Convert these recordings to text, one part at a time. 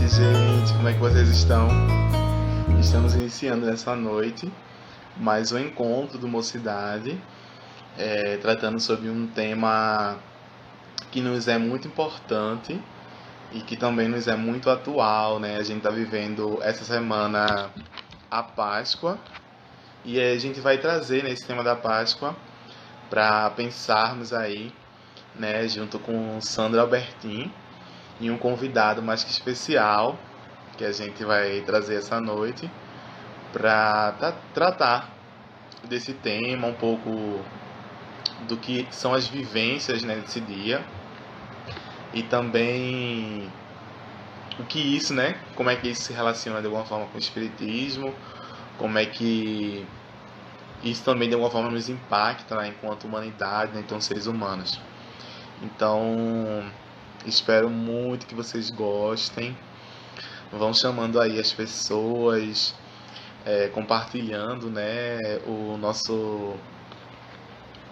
noite, gente. Como é que vocês estão? Estamos iniciando nessa noite mais um encontro do Mocidade, tratando sobre um tema que nos é muito importante e que também nos é muito atual, né? A gente está vivendo essa semana a Páscoa e a gente vai trazer nesse tema da Páscoa para pensarmos aí, né, junto com Sandra Albertin e um convidado mais que especial que a gente vai trazer essa noite para tratar desse tema, um pouco do que são as vivências, né, desse dia e também o que isso, né, como é que isso se relaciona de alguma forma com o espiritismo, como é que isso também de alguma forma nos impacta, né, enquanto humanidade, né, enquanto seres humanos. Então, espero muito que vocês gostem. Vão chamando aí as pessoas, compartilhando, né, o nosso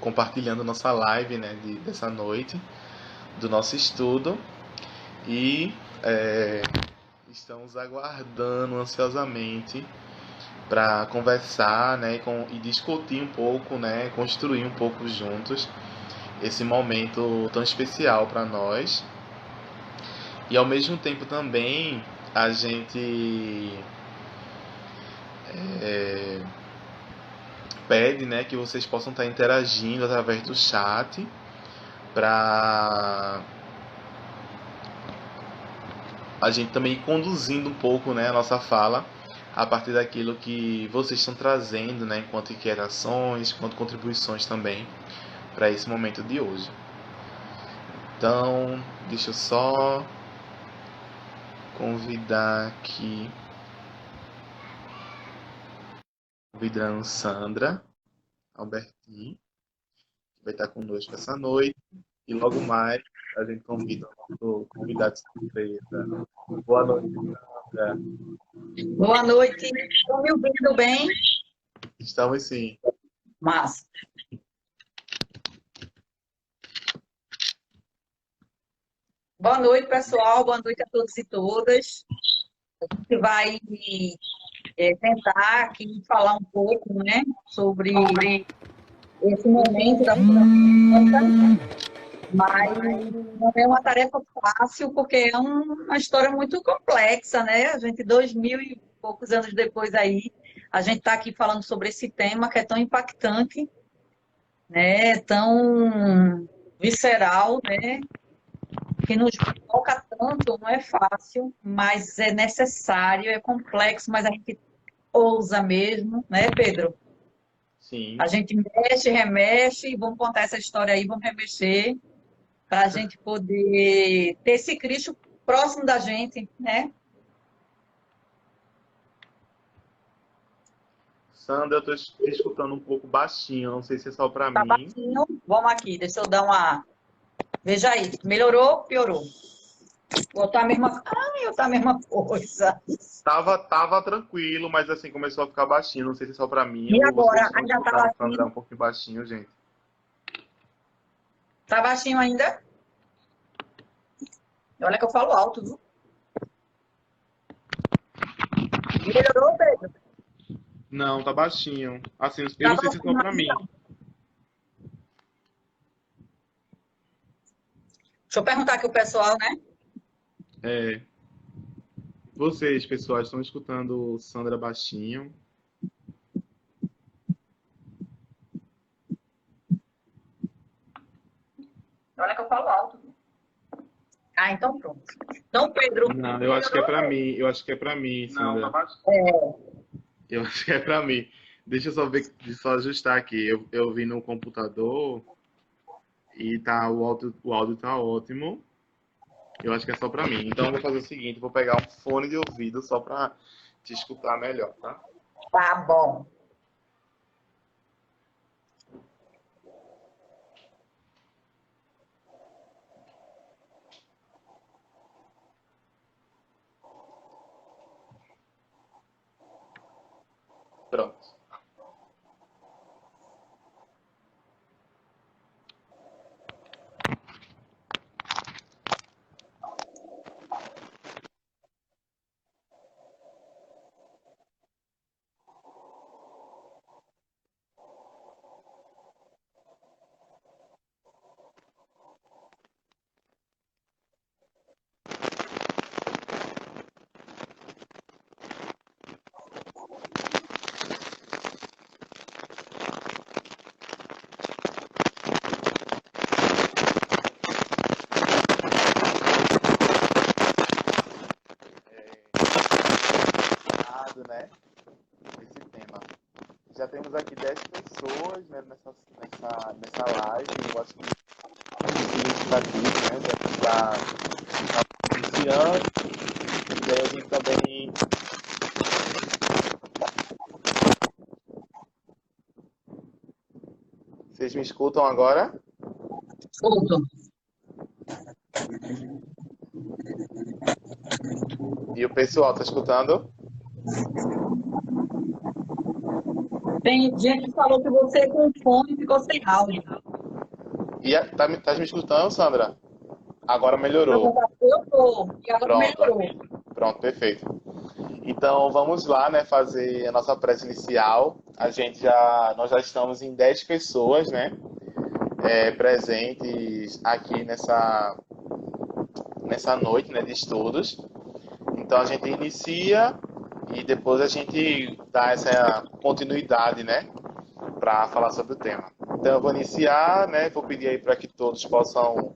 compartilhando nossa live, né, dessa noite do nosso estudo e estamos aguardando ansiosamente para conversar, né, e discutir um pouco, né, construir um pouco juntos esse momento tão especial para nós e ao mesmo tempo também a gente pede, né, que vocês possam estar interagindo através do chat para a gente também ir conduzindo um pouco, né, a nossa fala a partir daquilo que vocês estão trazendo, né, enquanto inquietações, enquanto contribuições também para esse momento de hoje. Então, deixa eu só convidar aqui, convidando Sandra Albertin, que vai estar conosco essa noite, e logo mais a gente convida o nosso convidado surpresa. Boa noite, Sandra. Boa noite. Estão me ouvindo bem? Estamos sim. Massa. Boa noite, pessoal. Boa noite a todos e todas. A gente vai tentar aqui falar um pouco, né, sobre esse momento da Páscoa, mas não é uma tarefa fácil, porque é uma história muito complexa, né? A gente, 2000 e poucos anos depois aí, a gente está aqui falando sobre esse tema que é tão impactante, né? Tão visceral, né? Que nos toca tanto, não é fácil, mas é necessário, é complexo, mas a gente ousa mesmo, né, Pedro? Sim. A gente mexe, remexe, e vamos contar essa história aí, vamos remexer, para a gente poder ter esse Cristo próximo da gente, né? Sandra, eu tô te escutando um pouco baixinho, não sei se é só pra Tá mim. baixinho? Vamos aqui, deixa eu dar uma. Veja aí, melhorou, piorou? Ou tá a mesma. Ai, ou tá a mesma coisa. Tava tranquilo, mas assim começou a ficar baixinho. Não sei se é só pra mim E ou vocês agora? estão Ainda tá escutando o Sandra baixinho? um pouquinho baixinho, gente. Tá baixinho ainda? Olha que eu falo alto, viu? Melhorou, Pedro? Não, tá baixinho. Assim, eu Tá não sei se é só baixinho pra mim. ainda? Deixa eu perguntar aqui o pessoal, né? É, vocês, pessoal, estão escutando Sandra baixinho? Olha que eu falo alto. Ah, então pronto. Então, Pedro, Não, eu acho que é melhorou? pra mim. Eu acho que é pra mim, Sandra. É, Eu acho que é pra mim. Deixa eu só ver, deixa eu só ajustar aqui. Eu vi no computador e tá o áudio tá ótimo. Eu acho que é só pra mim. Então eu vou fazer o seguinte, vou pegar um fone de ouvido só pra te escutar melhor, tá? tá bom. Pronto. nessa live. Eu acho que significativo, né? Já está iniciando, e aí a gente também. Vocês me escutam agora? Escuto. E o pessoal está escutando? Tem gente que falou que você com fome ficou sem áudio. E tá me escutando, Sandra? Agora Eu melhorou. tô, e agora Pronto, melhorou. pronto, perfeito. Então vamos lá, né, fazer a nossa prece inicial. Nós já estamos em 10 pessoas, né, presentes aqui nessa noite, né, de estudos. Então a gente inicia e depois a gente dá essa continuidade, né, para falar sobre o tema. Então eu vou iniciar, né, vou pedir aí para que todos possam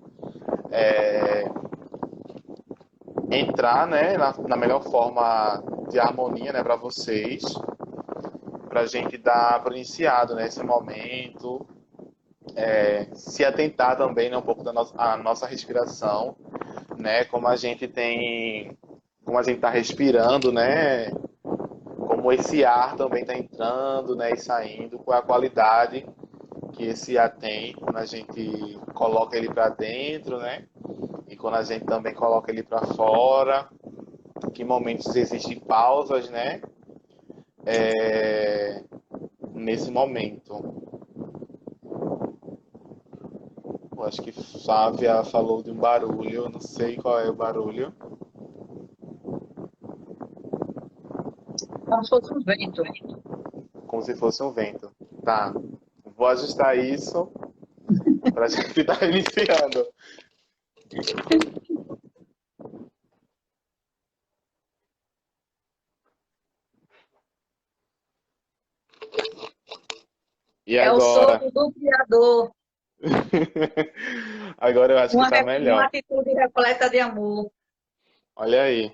entrar, né, na melhor forma de harmonia, né, para vocês, para a gente dar por iniciado, né, esse momento, se atentar também, né, um pouco da nossa respiração, né, como a gente está respirando, né, como esse ar também está entrando, né, e saindo, qual é a qualidade que esse ar tem quando a gente coloca ele para dentro, né, e quando a gente também coloca ele para fora, que momentos existem pausas, né, nesse momento. Eu acho que Flávia falou de um barulho, eu não sei qual é o barulho. Como se fosse um vento. Como se fosse um vento. Tá, vou ajustar isso para a gente estar iniciando. E É o agora? sopro do Criador, Agora eu acho que tá uma melhor. atitude repleta de amor. Olha aí.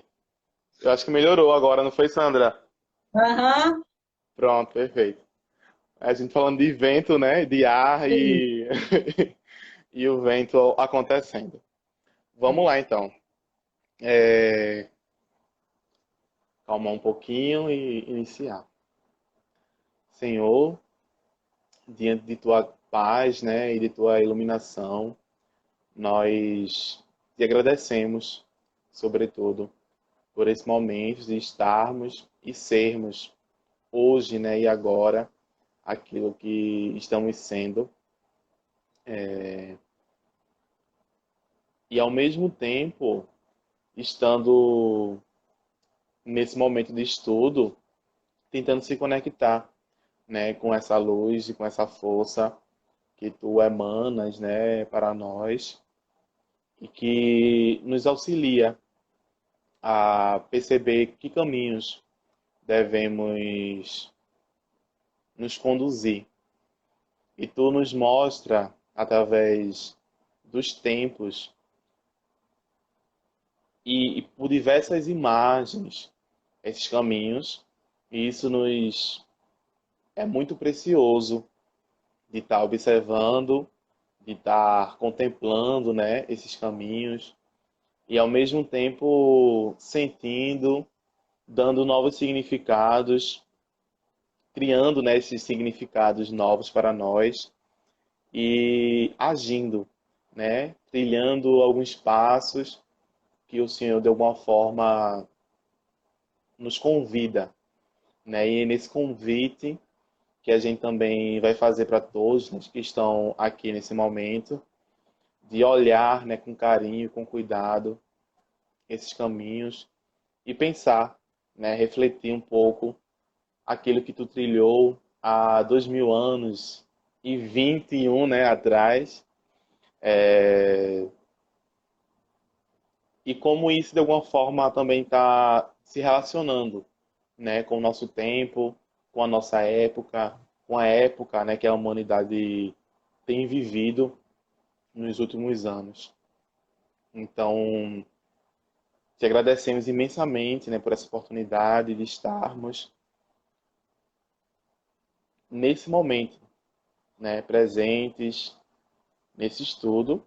Eu acho que melhorou agora, não foi, Sandra? Aham, Pronto, perfeito. A gente falando de vento, né? De ar sim. e, e o vento acontecendo. Vamos lá então. Calmar um pouquinho e iniciar. Senhor, diante de tua paz, né, e de tua iluminação, nós te agradecemos, sobretudo, por esse momento de estarmos e sermos hoje, né, e agora aquilo que estamos sendo, e ao mesmo tempo estando nesse momento de estudo, tentando se conectar, né, com essa luz e com essa força que tu emanas, né, para nós e que nos auxilia a perceber que caminhos devemos nos conduzir. E tu nos mostra através dos tempos e por diversas imagens esses caminhos, e isso nos é muito precioso de estar observando, de estar contemplando, né, esses caminhos e ao mesmo tempo sentindo, dando novos significados, criando, né, esses significados novos para nós e agindo, né, trilhando alguns passos que o Senhor de alguma forma nos convida, né? E é nesse convite que a gente também vai fazer para todos, né, que estão aqui nesse momento, de olhar, né, com carinho, com cuidado esses caminhos e pensar, né, refletir um pouco aquilo que tu trilhou há 2000 anos e 21, né, atrás, e como isso de alguma forma também está se relacionando, né, com o nosso tempo, com a nossa época, com a época, né, que a humanidade tem vivido nos últimos anos. Então, te agradecemos imensamente, né, por essa oportunidade de estarmos nesse momento, né, presentes nesse estudo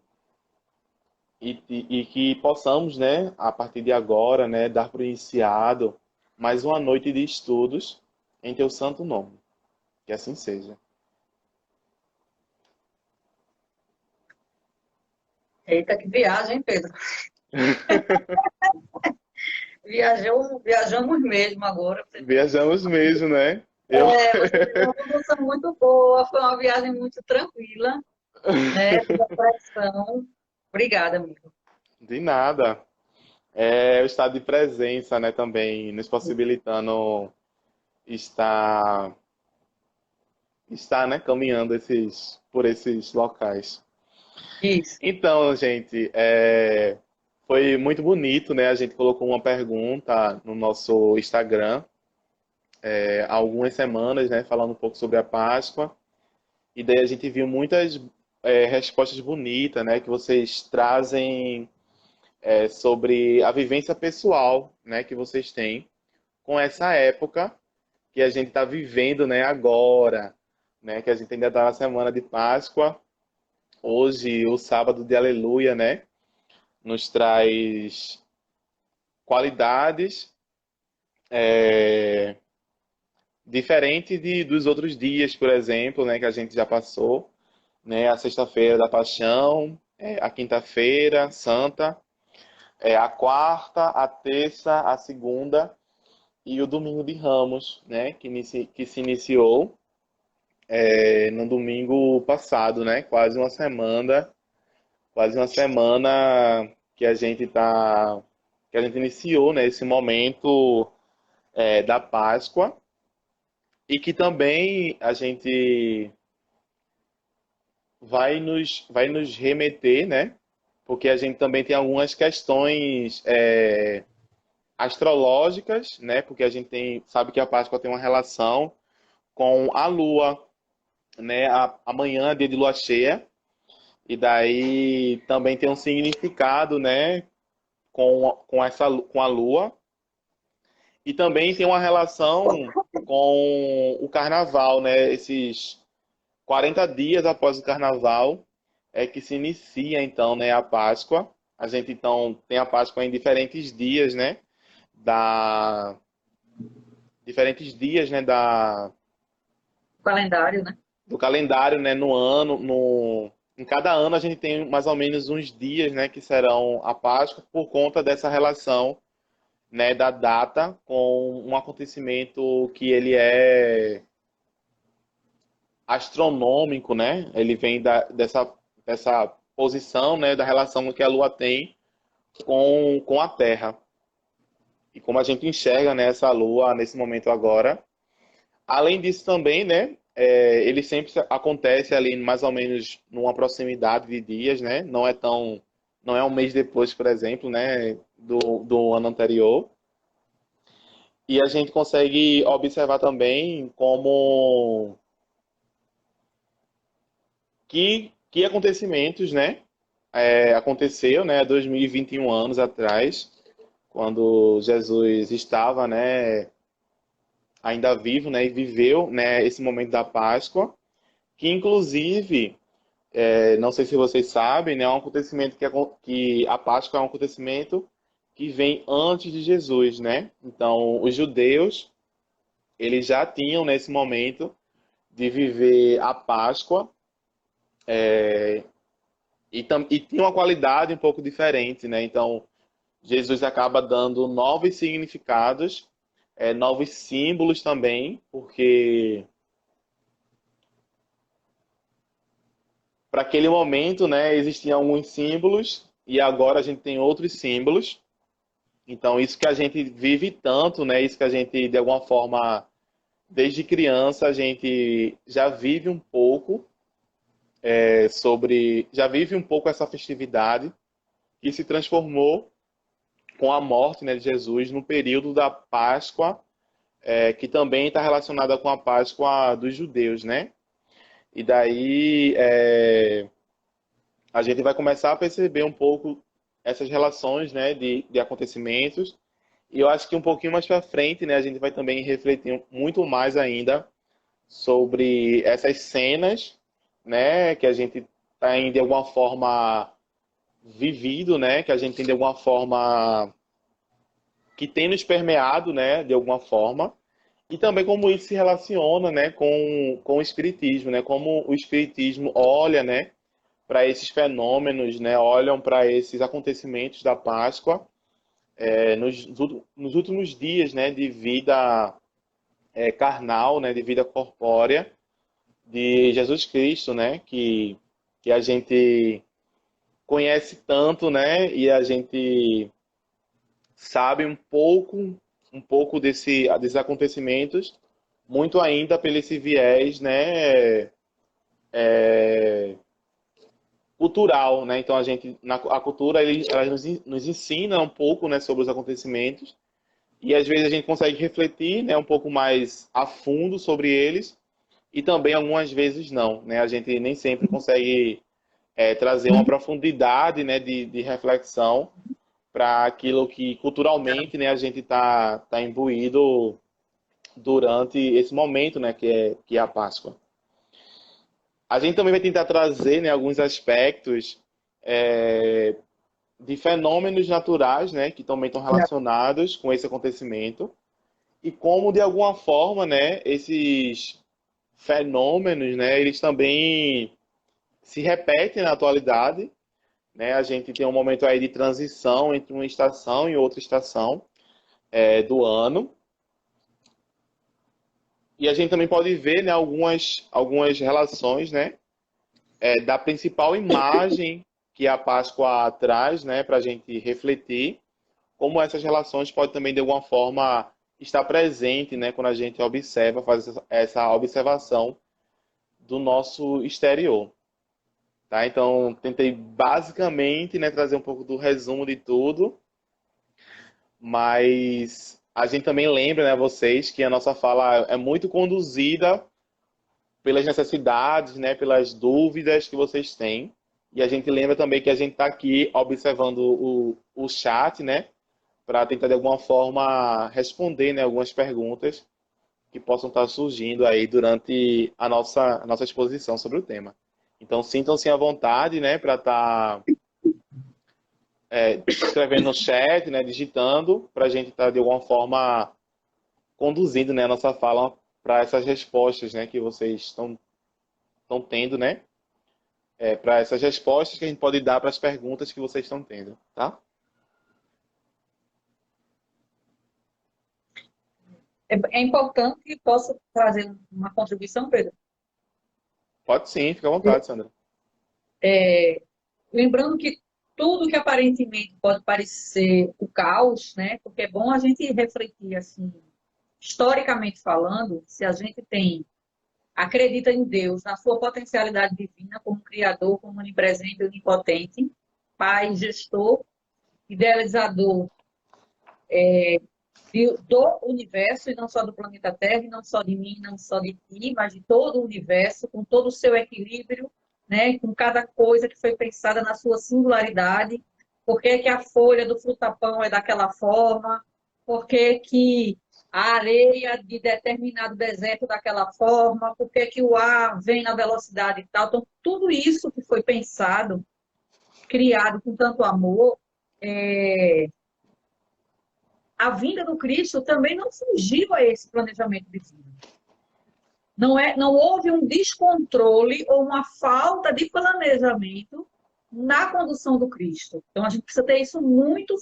e que possamos, né, a partir de agora, né, dar por iniciado mais uma noite de estudos em teu santo nome. Que assim seja. Eita, que viagem, Pedro. Viajamos mesmo agora. Viajamos mesmo, né? Eu Você deu uma condução muito boa, foi uma viagem muito tranquila, né? Sem pressão. Obrigada, amigo. de nada. É o estado de presença, né, também nos possibilitando estar né, caminhando por esses locais. Isso. Então, gente, foi muito bonito, né? A gente colocou uma pergunta no nosso Instagram, há algumas semanas, né, falando um pouco sobre a Páscoa. E daí a gente viu muitas respostas bonitas, né, que vocês trazem sobre a vivência pessoal, né, que vocês têm com essa época que a gente está vivendo, né, agora, né, que a gente ainda está na semana de Páscoa. Hoje, o sábado de Aleluia, né, nos traz qualidades diferentes dos outros dias, por exemplo, né, que a gente já passou, né, a sexta-feira da Paixão, a quinta-feira Santa, a quarta, a terça, a segunda e o domingo de Ramos, né, que se iniciou no domingo passado, né, quase uma semana que a gente iniciou, né, esse momento da Páscoa e que também a gente vai nos remeter, né? Porque a gente também tem algumas questões astrológicas, né? Porque a gente sabe que a Páscoa tem uma relação com a Lua, né? Amanhã é dia de Lua cheia e daí também tem um significado, né? Com a Lua e também tem uma relação com o Carnaval, né? Esses 40 dias após o Carnaval é que se inicia então, né, a Páscoa. A gente então tem a Páscoa em diferentes dias, né, da diferentes dias, né, O calendário, né? do calendário, né, no ano, no em cada ano a gente tem mais ou menos uns dias, né, que serão a Páscoa por conta dessa relação, né, da data com um acontecimento que ele é astronômico, né? Ele vem dessa posição, né, da relação que a Lua tem com a Terra. E como a gente enxerga, né, essa Lua nesse momento agora. Além disso também, né, ele sempre acontece ali mais ou menos numa proximidade de dias, né? Não é um mês depois, por exemplo, né, do ano anterior. E a gente consegue observar também como que acontecimentos, né, aconteceu, né, 2021 anos atrás, quando Jesus estava, né, ainda vivo, né, e viveu, né, esse momento da Páscoa, que inclusive, não sei se vocês sabem, né, é um acontecimento que a Páscoa é um acontecimento que vem antes de Jesus, né? Então, os judeus, eles já tinham nesse momento de viver a Páscoa e tinha uma qualidade um pouco diferente, né? Então, Jesus acaba dando novos significados, novos símbolos também, porque para aquele momento, né, existiam alguns símbolos e agora a gente tem outros símbolos. Então, isso que a gente vive tanto, né, isso que a gente, de alguma forma, desde criança, a gente já vive um pouco já vive um pouco essa festividade que se transformou com a morte, né, de Jesus no período da Páscoa, que também está relacionada com a Páscoa dos judeus, né? E daí a gente vai começar a perceber um pouco essas relações, né, de acontecimentos. E eu acho que um pouquinho mais para frente, né, a gente vai também refletir muito mais ainda sobre essas cenas né, que a gente tem de alguma forma vivido, né, que a gente tem de alguma forma que tem nos permeado, né, de alguma forma, e também como isso se relaciona, né, com o espiritismo, né, como o espiritismo olha, né, para esses fenômenos, né, olham para esses acontecimentos da Páscoa, nos últimos dias, né, de vida carnal, né, de vida corpórea de Jesus Cristo, né, que a gente conhece tanto, né, e a gente sabe um pouco desses acontecimentos, muito ainda pelo esse viés, né, cultural, né? Então a cultura ela nos ensina um pouco, né, sobre os acontecimentos e às vezes a gente consegue refletir, né, um pouco mais a fundo sobre eles e também algumas vezes não, né? A gente nem sempre consegue trazer uma profundidade, né, de reflexão para aquilo que culturalmente, né, a gente tá imbuído durante esse momento, né, que é a Páscoa. A gente também vai tentar trazer, né, alguns aspectos é, de fenômenos naturais, né, que também estão relacionados com esse acontecimento e como de alguma forma, né, esses fenômenos, né, eles também se repetem na atualidade, né? A gente tem um momento aí de transição entre uma estação e outra estação do ano. E a gente também pode ver, né, algumas relações, né, da principal imagem que a Páscoa traz, né, para a gente refletir, como essas relações podem também, de alguma forma, estar presente, né, quando a gente observa, faz essa observação do nosso exterior. Tá? Então, tentei basicamente, né, trazer um pouco do resumo de tudo, mas a gente também lembra, né, vocês, que a nossa fala é muito conduzida pelas necessidades, né, pelas dúvidas que vocês têm. E a gente lembra também que a gente está aqui observando o chat, né, para tentar de alguma forma responder, né, algumas perguntas que possam estar surgindo aí durante a nossa exposição sobre o tema. Então sintam-se à vontade, né, para estar escrevendo no chat, né, digitando, para a gente estar de alguma forma conduzindo, né, a nossa fala para essas respostas, né, que vocês estão tendo, né, para essas respostas que a gente pode dar para as perguntas que vocês estão tendo, tá? É importante que possa trazer uma contribuição, Pedro. Pode sim, fica à vontade, Sandra. Lembrando que tudo que aparentemente pode parecer o caos, né? Porque é bom a gente refletir assim, historicamente falando, se a gente acredita em Deus, na sua potencialidade divina como criador, como onipresente, onipotente, pai, gestor, idealizador do universo, e não só do planeta Terra, e não só de mim, não só de ti, mas de todo o universo, com todo o seu equilíbrio, né, com cada coisa que foi pensada na sua singularidade. Por que que a folha do frutapão é daquela forma? Por que que a areia de determinado deserto daquela forma? Por que que o ar vem na velocidade e tal? Então, tudo isso que foi pensado, criado com tanto amor, a vinda do Cristo também não fugiu a esse planejamento divino. Não houve um descontrole ou uma falta de planejamento na condução do Cristo. Então, a gente precisa ter isso muito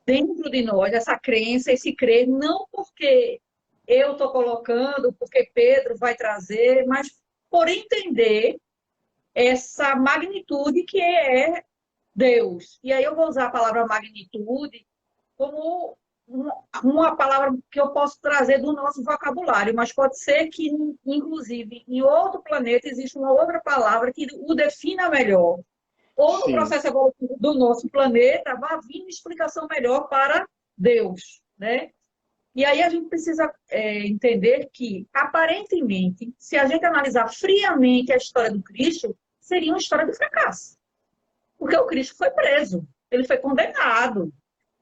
dentro de nós, essa crença, esse crer, não porque eu estou colocando, porque Pedro vai trazer, mas por entender essa magnitude que é Deus. E aí eu vou usar a palavra magnitude como uma palavra que eu posso trazer do nosso vocabulário, mas pode ser que, inclusive, em outro planeta existe uma outra palavra que o defina melhor. Ou no Sim, processo evolutivo do nosso planeta vai vir uma explicação melhor para Deus, né? E aí a gente precisa entender que, aparentemente, se a gente analisar friamente a história do Cristo, seria uma história de fracasso. Porque o Cristo foi preso, ele foi condenado,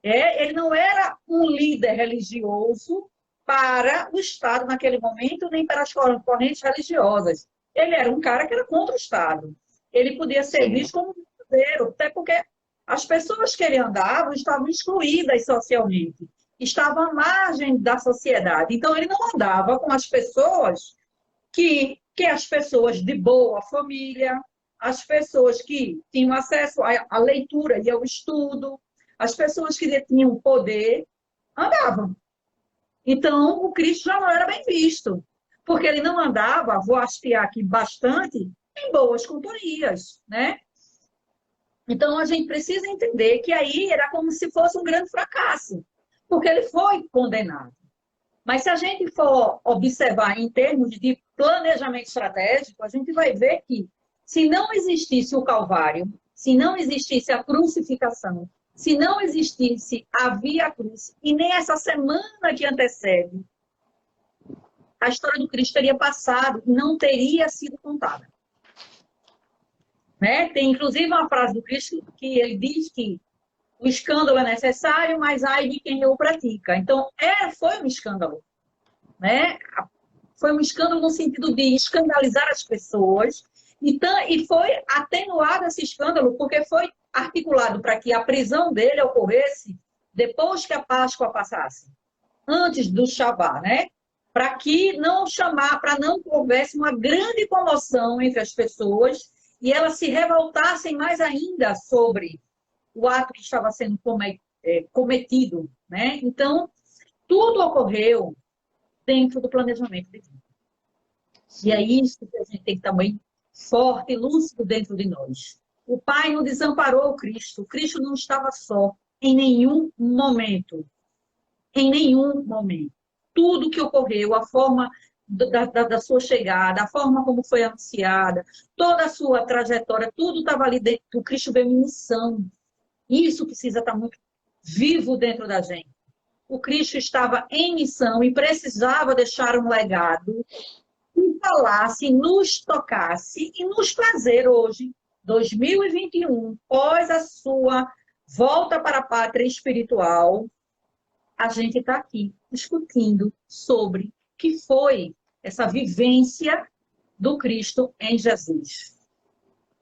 ele não era um líder religioso para o Estado naquele momento, nem para as correntes religiosas. Ele era um cara que era contra o Estado. Ele podia ser sim, visto como um verdadeiro, até porque as pessoas que ele andava estavam excluídas socialmente, estavam à margem da sociedade. Então, ele não andava com as pessoas que as pessoas de boa família, as pessoas que tinham acesso à leitura e ao estudo, as pessoas que detinham poder, andavam. Então, o Cristo já não era bem visto, porque ele não andava, vou hastear aqui bastante, em boas companhias, né? Então, a gente precisa entender que aí era como se fosse um grande fracasso, porque ele foi condenado. Mas se a gente for observar em termos de planejamento estratégico, a gente vai ver que se não existisse o Calvário, se não existisse a crucificação, se não existisse a Via Cruz, e nem essa semana que antecede, a história do Cristo teria passado, não teria sido contada. Né? Tem inclusive uma frase do Cristo que ele diz que o escândalo é necessário, mas ai de quem o pratica. Então, foi um escândalo. Né? Foi um escândalo no sentido de escandalizar as pessoas, e foi atenuado esse escândalo porque foi articulado para que a prisão dele ocorresse depois que a Páscoa passasse, antes do Shabá, né? Para que não chamar, para não houvesse uma grande comoção entre as pessoas e elas se revoltassem mais ainda sobre o ato que estava sendo cometido, né? Então, tudo ocorreu dentro do planejamento divino. E é sim. isso que a gente tem que estar bem forte e lúcido dentro de nós. O Pai não desamparou o Cristo. O Cristo não estava só em nenhum momento. Em nenhum momento. Tudo que ocorreu, a forma da sua chegada, a forma como foi anunciada, toda a sua trajetória, tudo estava ali dentro. O Cristo veio em missão. Isso precisa estar muito vivo dentro da gente. O Cristo estava em missão e precisava deixar um legado que falasse, nos tocasse e nos trazer hoje, 2021, pós a sua volta para a pátria espiritual, a gente está aqui discutindo sobre o que foi essa vivência do Cristo em Jesus.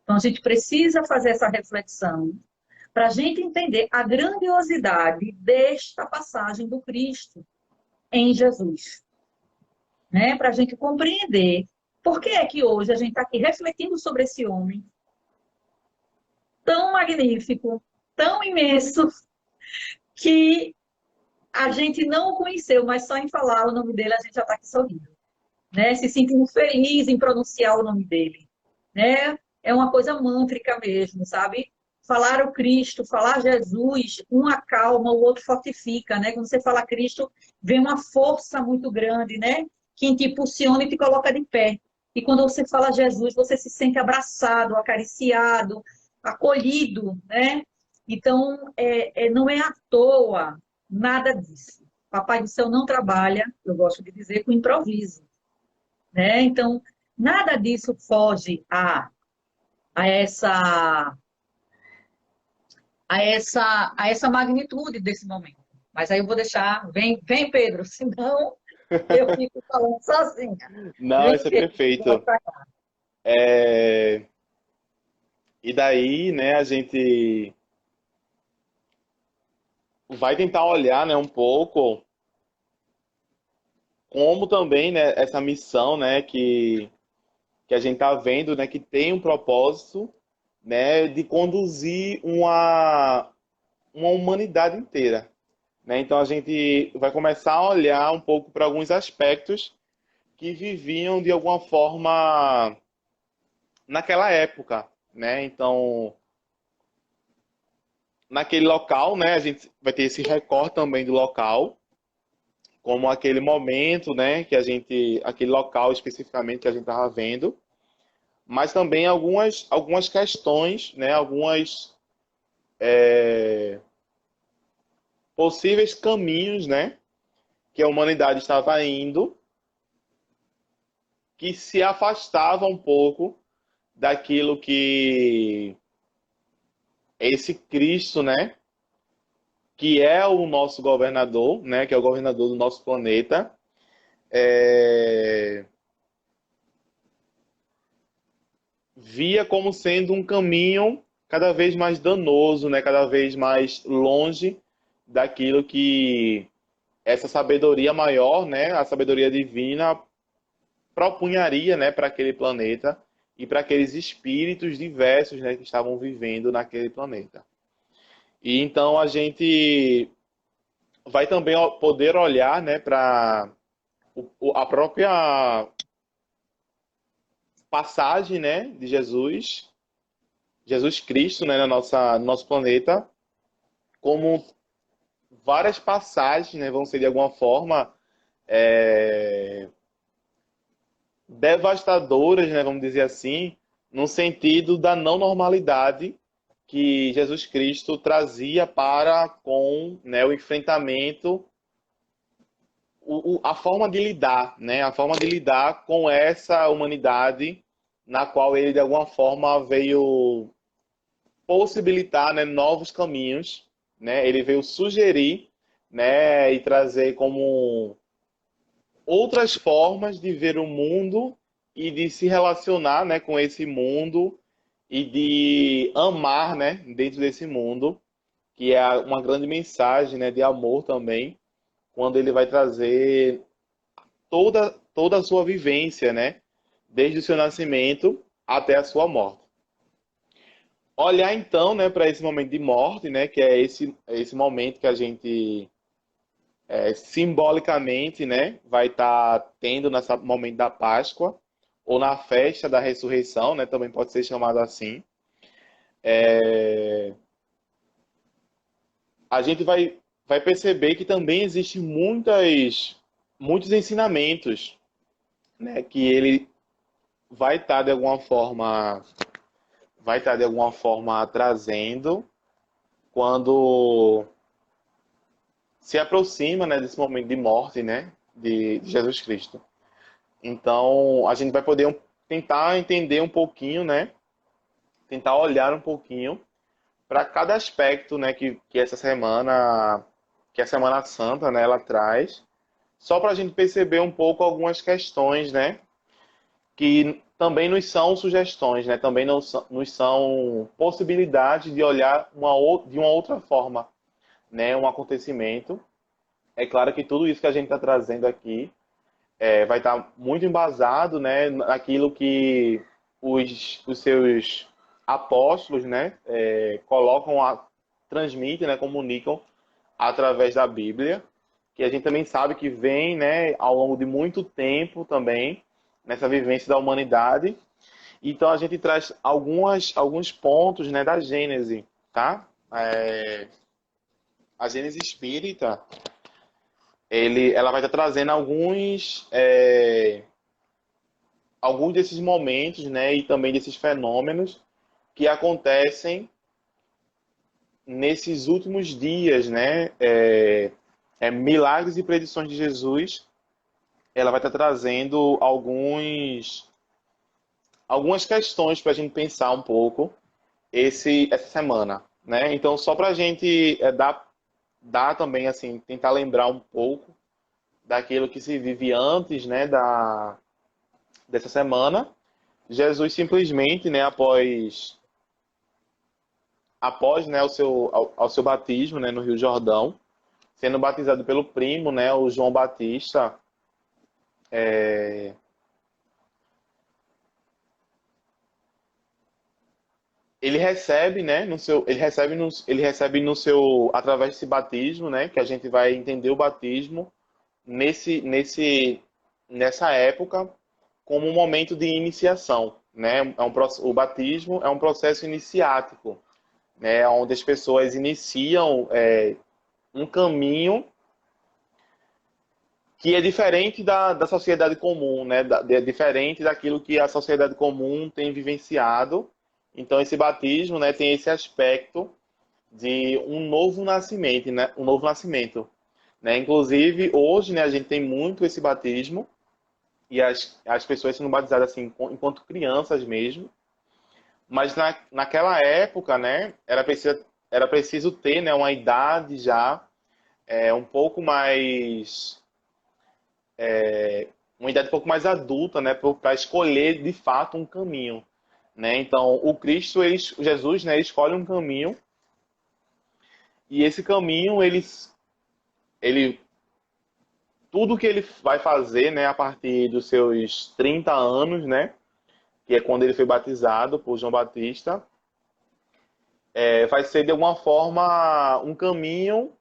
Então, a gente precisa fazer essa reflexão para a gente entender a grandiosidade desta passagem do Cristo em Jesus. Né? Para a gente compreender por que é que hoje a gente está aqui refletindo sobre esse homem tão magnífico, tão imenso, que a gente não o conheceu, mas só em falar o nome dele a gente já está aqui sorrindo. Né? Se sentindo feliz em pronunciar o nome dele. Né? É uma coisa mântrica mesmo, sabe? Falar o Cristo, falar Jesus, um acalma, o outro fortifica, né? Quando você fala Cristo, vem uma força muito grande, né? Que te impulsiona e te coloca de pé. E quando você fala Jesus, você se sente abraçado, acariciado, acolhido, né? Então, não é à toa nada disso. Papai do Céu não trabalha, eu gosto de dizer, com improviso, né? Então, nada disso foge a essa a essa magnitude desse momento. Mas aí eu vou deixar, vem Pedro, senão eu fico falando sozinha. Não, Vem isso é Pedro, perfeito. É, E daí, né, a gente vai tentar olhar, né, um pouco como também, né, essa missão, né, que a gente tá vendo, né, que tem um propósito, né, de conduzir uma humanidade inteira, né? Então a gente vai começar a olhar um pouco para alguns aspectos que viviam de alguma forma naquela época, né? Então, naquele local, né, a gente vai ter esse recorte também do local, como aquele momento, né, aquele local especificamente que a gente estava vendo, mas também algumas questões, né, algumas possíveis caminhos, né, que a humanidade estava indo, que se afastava um pouco daquilo que esse Cristo, né, que é o nosso governador, né, que é o governador do nosso planeta, é, via como sendo um caminho cada vez mais danoso, né? Cada vez mais longe daquilo que essa sabedoria maior, né? A sabedoria divina propunharia, né? Para aquele planeta e para aqueles espíritos diversos, né? Que estavam vivendo naquele planeta. E então a gente vai também poder olhar, né? Para a própria passagem, né? De Jesus Cristo, né, no nosso planeta, como várias passagens, né, vão ser de alguma forma é, devastadoras, né, vamos dizer assim, no sentido da não normalidade que Jesus Cristo trazia para com, né, o enfrentamento, a forma de lidar, né, a forma de lidar com essa humanidade na qual ele de alguma forma veio possibilitar, né, novos caminhos, né? Ele veio sugerir, né, e trazer como outras formas de ver o mundo e de se relacionar, né, com esse mundo e de amar, né, dentro desse mundo, que é uma grande mensagem, né, de amor também, quando ele vai trazer toda a sua vivência, né, desde o seu nascimento até a sua morte. Olhar então, né, para esse momento de morte, né, que é esse momento que a gente simbolicamente, né, vai estar tendo nesse momento da Páscoa ou na festa da ressurreição, né, também pode ser chamado assim. A gente vai perceber que também existem muitos ensinamentos, né, que ele vai estar de alguma forma trazendo quando se aproxima, né, desse momento de morte, né, de Jesus Cristo. Então, a gente vai poder tentar entender um pouquinho, né, tentar olhar um pouquinho para cada aspecto, né, que a Semana Santa, né, ela traz, só para a gente perceber um pouco algumas questões, né, que também nos são sugestões, né, também nos são possibilidades de olhar de uma outra forma, né, um acontecimento. É claro que tudo isso que a gente está trazendo aqui vai estar muito embasado, né, naquilo que os seus apóstolos, né, transmitem, né, comunicam através da Bíblia, que a gente também sabe que vem, né, ao longo de muito tempo também nessa vivência da humanidade. Então a gente traz alguns pontos, né, da Gênese, tá? A Gênese Espírita, ela vai estar trazendo alguns desses momentos, né, e também desses fenômenos que acontecem nesses últimos dias, né, milagres e predições de Jesus. Ela vai estar trazendo algumas questões para a gente pensar um pouco essa semana, né? Então, só para a gente dar também assim, tentar lembrar um pouco daquilo que se vive antes, né, dessa semana. Jesus simplesmente, né, após, né, ao seu batismo, né, no Rio Jordão, sendo batizado pelo primo, né, o João Batista, ele recebe, né, ele recebe no seu através desse batismo, né, que a gente vai entender o batismo nessa época como um momento de iniciação, né? O batismo é um processo iniciático, né, onde as pessoas iniciam um caminho que é diferente da sociedade comum, né? É diferente daquilo que a sociedade comum tem vivenciado. Então, esse batismo, né, tem esse aspecto de um novo nascimento, né? Um novo nascimento, né? Inclusive, hoje, né, a gente tem muito esse batismo e as pessoas sendo batizadas assim, enquanto crianças mesmo. Mas naquela época, né, era preciso ter, né, uma idade já um pouco mais uma idade um pouco mais adulta, né, para escolher de fato um caminho, né? Então, o Cristo, Jesus, né, escolhe um caminho e esse caminho, ele tudo que ele vai fazer, né, a partir dos seus 30 anos, né, que é quando ele foi batizado por João Batista, vai ser de alguma forma um caminho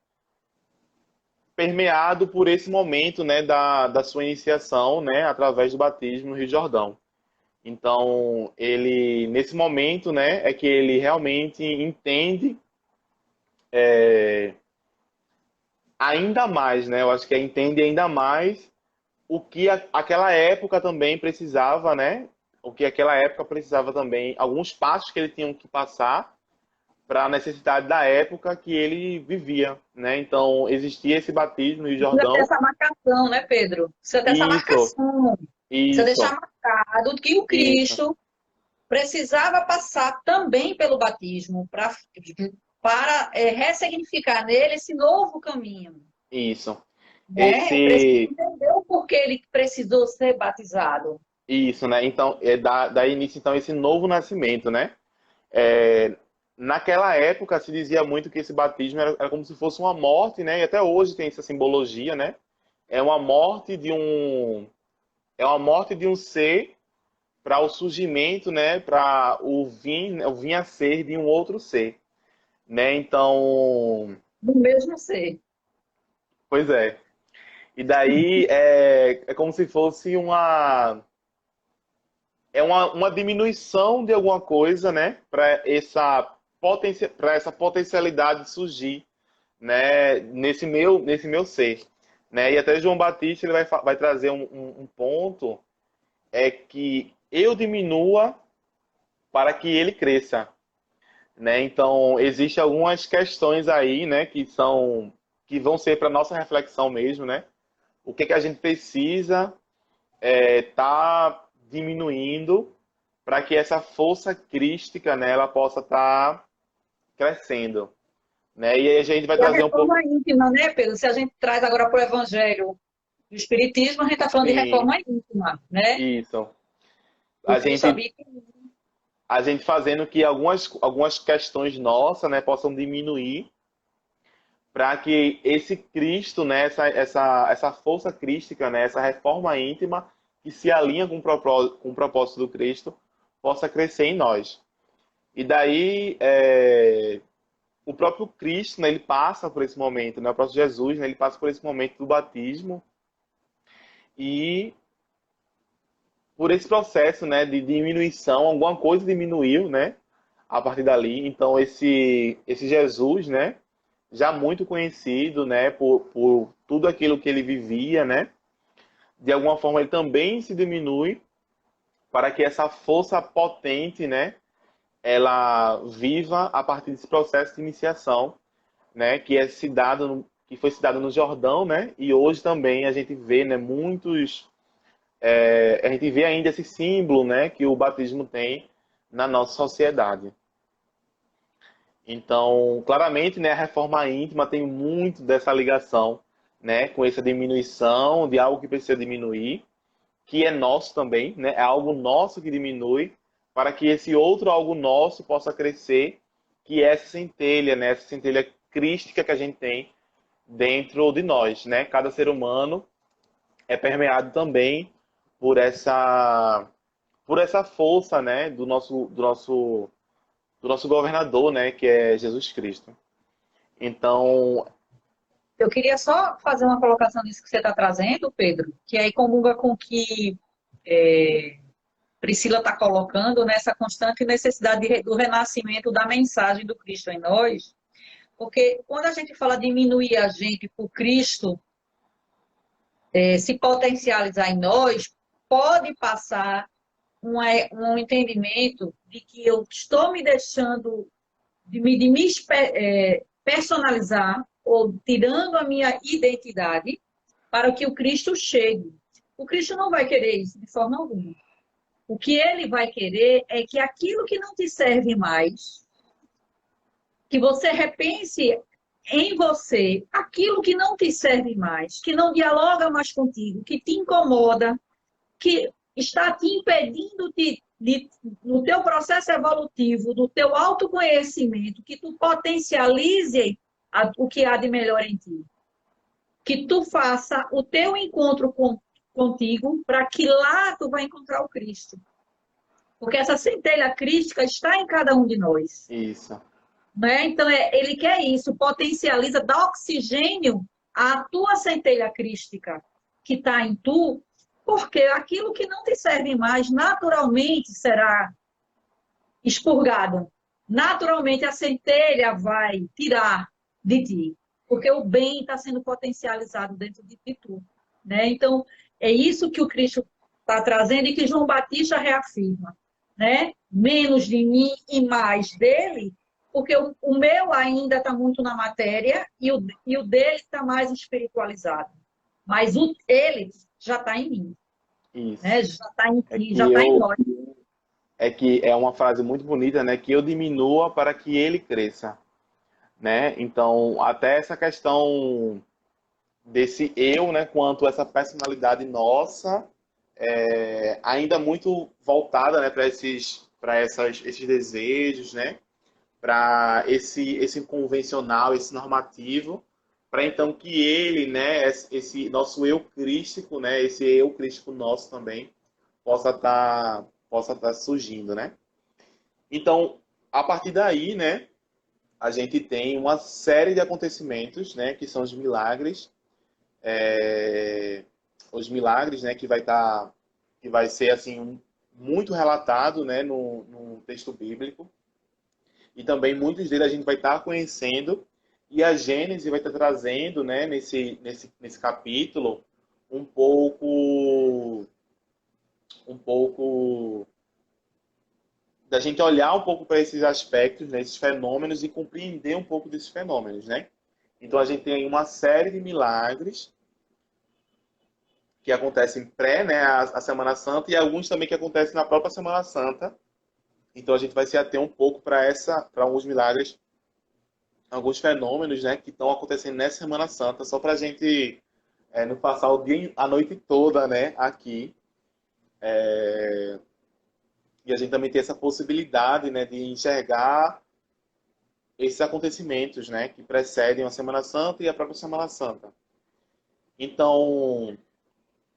permeado por esse momento, né, da sua iniciação, né, através do batismo no Rio Jordão. Então, ele, nesse momento, né, é que ele realmente entende ainda mais, né, eu acho que entende ainda mais o que aquela época também precisava, né, o que aquela época precisava também, alguns passos que ele tinha que passar para a necessidade da época que ele vivia, né? Então, existia esse batismo no Rio Precisa ter Jordão. essa marcação, né, Pedro? Precisa ter essa Isso, marcação. Precisa deixar isso, marcado que o isso, Cristo precisava passar também pelo batismo para ressignificar nele esse novo caminho, isso. né? Precisa Esse, entender o porquê ele precisou ser batizado. isso, né? Então, dá início então esse novo nascimento, né? É, naquela época se dizia muito que esse batismo era como se fosse uma morte, né? E até hoje tem essa simbologia, né? É uma morte de um, é uma morte de um ser para o surgimento, né? Para o vir a ser de um outro ser, né? Então, Do mesmo ser. pois é. E daí é como se fosse uma diminuição de alguma coisa, né? Para essa potencialidade surgir, né? Nesse meu ser, né? E até João Batista ele vai trazer um ponto é que eu diminua para que ele cresça, né? Então existem algumas questões aí, né? Que vão ser para nossa reflexão mesmo, né? O que que a gente precisa tá diminuindo para que essa força crística, né, ela possa estar crescendo, né? E aí a gente vai E a trazer um pouco, reforma íntima, né, Pedro? Se a gente traz agora para o Evangelho do Espiritismo, a gente está falando de sim, reforma íntima, né? isso. O A Cristo gente habita. a gente fazendo que algumas questões nossas, né, possam diminuir para que esse Cristo, né, essa força crística, né, essa reforma íntima que se alinha com o propósito do Cristo, possa crescer em nós. E daí, o próprio Cristo, né, ele passa por esse momento, né, o próprio Jesus, né, ele passa por esse momento do batismo e por esse processo, né, de diminuição, alguma coisa diminuiu, né, a partir dali. Então, esse Jesus, né, já muito conhecido, né, por tudo aquilo que ele vivia, né, de alguma forma ele também se diminui para que essa força potente, né, ela viva a partir desse processo de iniciação, né, que foi se dado no Jordão, né, e hoje também a gente vê, né, a gente vê ainda esse símbolo, né, que o batismo tem na nossa sociedade. Então, claramente, né, a reforma íntima tem muito dessa ligação, né, com essa diminuição de algo que precisa diminuir, que é nosso também, né, é algo nosso que diminui, para que esse outro algo nosso possa crescer, que é essa centelha, né, essa centelha crística que a gente tem dentro de nós, né? Cada ser humano é permeado também por essa força, né, do nosso governador, né, que é Jesus Cristo. Então, Eu queria só fazer uma colocação disso que você está trazendo, Pedro, que aí comunga com o que Priscila está colocando nessa constante necessidade do renascimento da mensagem do Cristo em nós, porque quando a gente fala diminuir a gente por Cristo, se potencializar em nós, pode passar um entendimento de que eu estou me deixando de me personalizar ou tirando a minha identidade para que o Cristo chegue. O Cristo não vai querer isso de forma alguma. O que ele vai querer é que aquilo que não te serve mais, que você repense em você aquilo que não te serve mais, que não dialoga mais contigo, que te incomoda, que está te impedindo de- no teu processo evolutivo, do teu autoconhecimento, que tu potencialize o que há de melhor em ti. Que tu faça o teu encontro contigo, para que lá tu vai encontrar o Cristo. Porque essa centelha crística está em cada um de nós. Isso. Né? Então, ele quer isso, potencializa, dá oxigênio à tua centelha crística que está em tu, porque aquilo que não te serve mais, naturalmente será expurgado. Naturalmente, a centelha vai tirar de ti, porque o bem está sendo potencializado dentro de tu. Né? Então, é isso que o Cristo está trazendo e que João Batista reafirma. Né? Menos de mim e mais dele, porque o meu ainda está muito na matéria e o dele está mais espiritualizado. Mas ele já está em mim, Isso. né? Já está em É ti, já que está em eu nós. é que é uma frase muito bonita, né? Que eu diminua para que ele cresça, né? Então, até essa questão desse eu, né, quanto essa personalidade nossa, ainda muito voltada, né, esses desejos, né, para esse convencional, esse normativo, para então que ele, né, esse nosso eu crístico, né, esse eu crístico nosso também possa estar surgindo, né? Então, a partir daí, né, a gente tem uma série de acontecimentos, né, que são os milagres, né, que vai ser assim muito relatado, né, no texto bíblico, e também muitos deles a gente vai estar conhecendo, e a Gênesis vai estar trazendo, né, nesse capítulo um pouco da gente olhar um pouco para esses aspectos, né, esses fenômenos e compreender um pouco desses fenômenos, né? Então a gente tem uma série de milagres que acontecem pré, né, a Semana Santa, e alguns também que acontecem na própria Semana Santa. Então a gente vai se ater um pouco para alguns milagres, alguns fenômenos, né, que estão acontecendo nessa Semana Santa, só para a gente não passar o dia, a noite toda, né, aqui. E a gente também tem essa possibilidade, né, de enxergar esses acontecimentos, né, que precedem a Semana Santa e a própria Semana Santa. Então,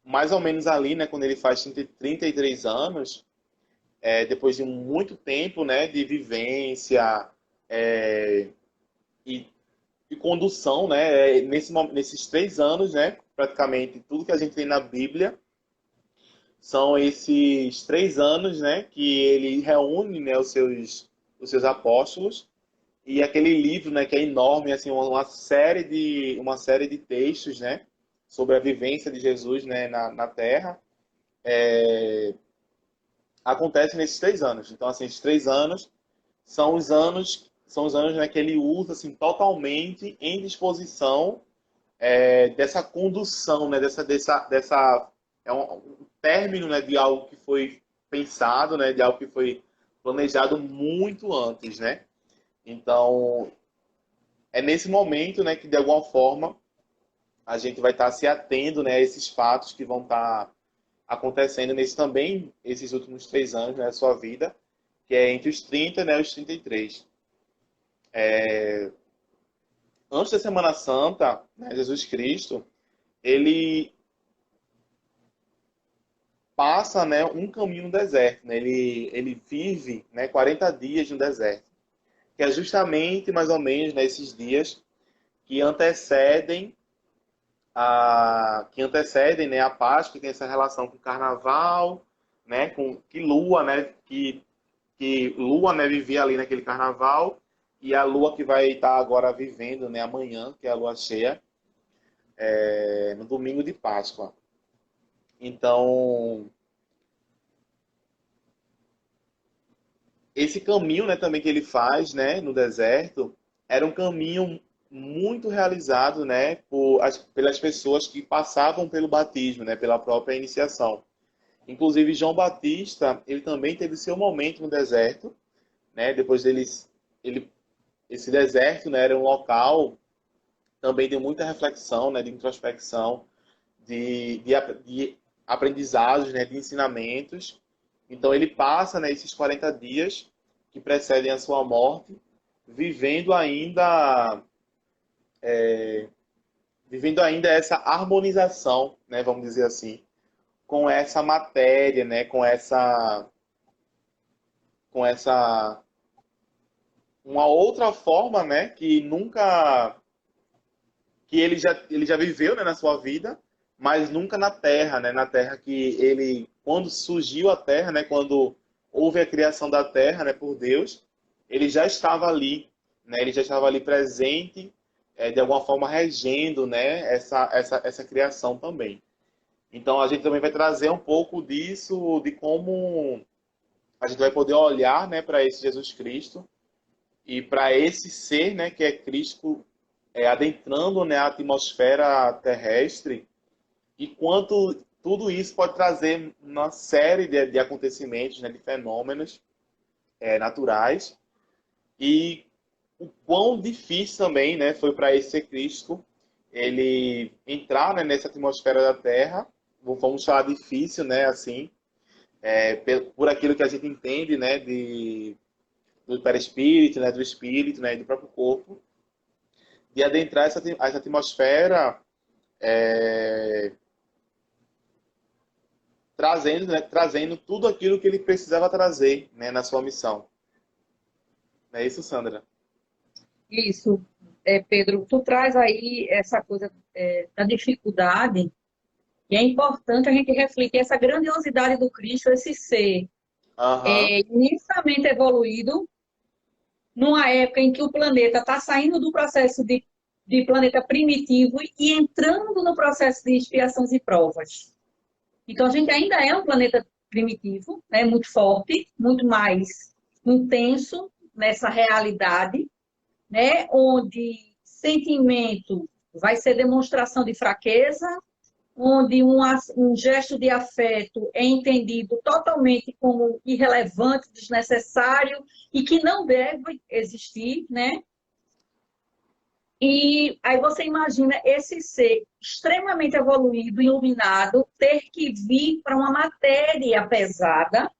mais ou menos ali, né, quando ele faz 33 anos, depois de muito tempo, né, de vivência é, e, e condução, né, nesses 3 anos, né, praticamente tudo que a gente tem na Bíblia são esses 3 anos, né, que ele reúne, né, os seus apóstolos e aquele livro, né, que é enorme, assim, uma série de textos, né, sobre a vivência de Jesus, né, na Terra, acontece nesses 3 anos. Então, assim, esses 3 anos são os anos, né, que ele usa assim totalmente em disposição dessa condução, né, dessa é um término, né, de algo que foi pensado, né, de algo que foi planejado muito antes, né? Então, é nesse momento, né, que de alguma forma a gente vai estar se atendo, né, a esses fatos que vão estar acontecendo esses últimos 3 anos, né, da sua vida, que é entre os 30, né, e os 33. Antes da Semana Santa, né, Jesus Cristo, ele passa, né, um caminho no deserto, né? Ele vive, né, 40 dias no deserto, que é justamente mais ou menos nesses dias que antecedem, né, a Páscoa, que tem essa relação com o Carnaval, né, com que Lua, né, que Lua, né, vivia ali naquele Carnaval, e a Lua que vai estar agora vivendo, né, amanhã, que é a Lua cheia, no domingo de Páscoa. Então, esse caminho, né, também que ele faz, né, no deserto, era um caminho muito realizado, né, pelas pessoas que passavam pelo batismo, né, pela própria iniciação. Inclusive João Batista, ele também teve seu momento no deserto, né, depois ele, esse deserto, né, era um local também de muita reflexão, né, de introspecção, de aprendizados, né, de ensinamentos. Então ele passa, né, esses 40 dias que precedem a sua morte, vivendo ainda, vivendo ainda essa harmonização, né, vamos dizer assim, com essa matéria, né, com essa uma outra forma, né, que nunca que ele já viveu, né, na sua vida, mas nunca na Terra, né, na Terra que ele quando surgiu a Terra, né, quando houve a criação da Terra, né, por Deus, ele já estava ali, né, ele já estava ali presente, de alguma forma regendo, né, essa criação também. Então a gente também vai trazer um pouco disso, de como a gente vai poder olhar, né, para esse Jesus Cristo e para esse ser, né, que é Cristo, adentrando, né, a atmosfera terrestre, e quanto tudo isso pode trazer uma série de acontecimentos, né, de fenômenos naturais, e o quão difícil também, né, foi para esse ser Cristo ele entrar, né, nessa atmosfera da Terra. Vamos falar difícil, né, assim, por aquilo que a gente entende, né, do perispírito, né, do espírito, né, e do próprio corpo, de adentrar essa atmosfera, é, trazendo, né, trazendo tudo aquilo que ele precisava trazer, né, na sua missão. Não é isso, Sandra? Isso, Pedro, tu traz aí essa coisa da dificuldade, e é importante a gente refletir essa grandiosidade do Cristo, esse ser Aham. imensamente evoluído, numa época em que o planeta está saindo do processo de planeta primitivo e entrando no processo de expiações e provas. Então, a gente ainda é um planeta primitivo, né, muito forte, muito mais intenso nessa realidade, né, onde sentimento vai ser demonstração de fraqueza, onde um gesto de afeto é entendido totalmente como irrelevante, desnecessário e que não deve existir, né? E aí você imagina esse ser extremamente evoluído, iluminado, ter que vir para uma matéria pesada,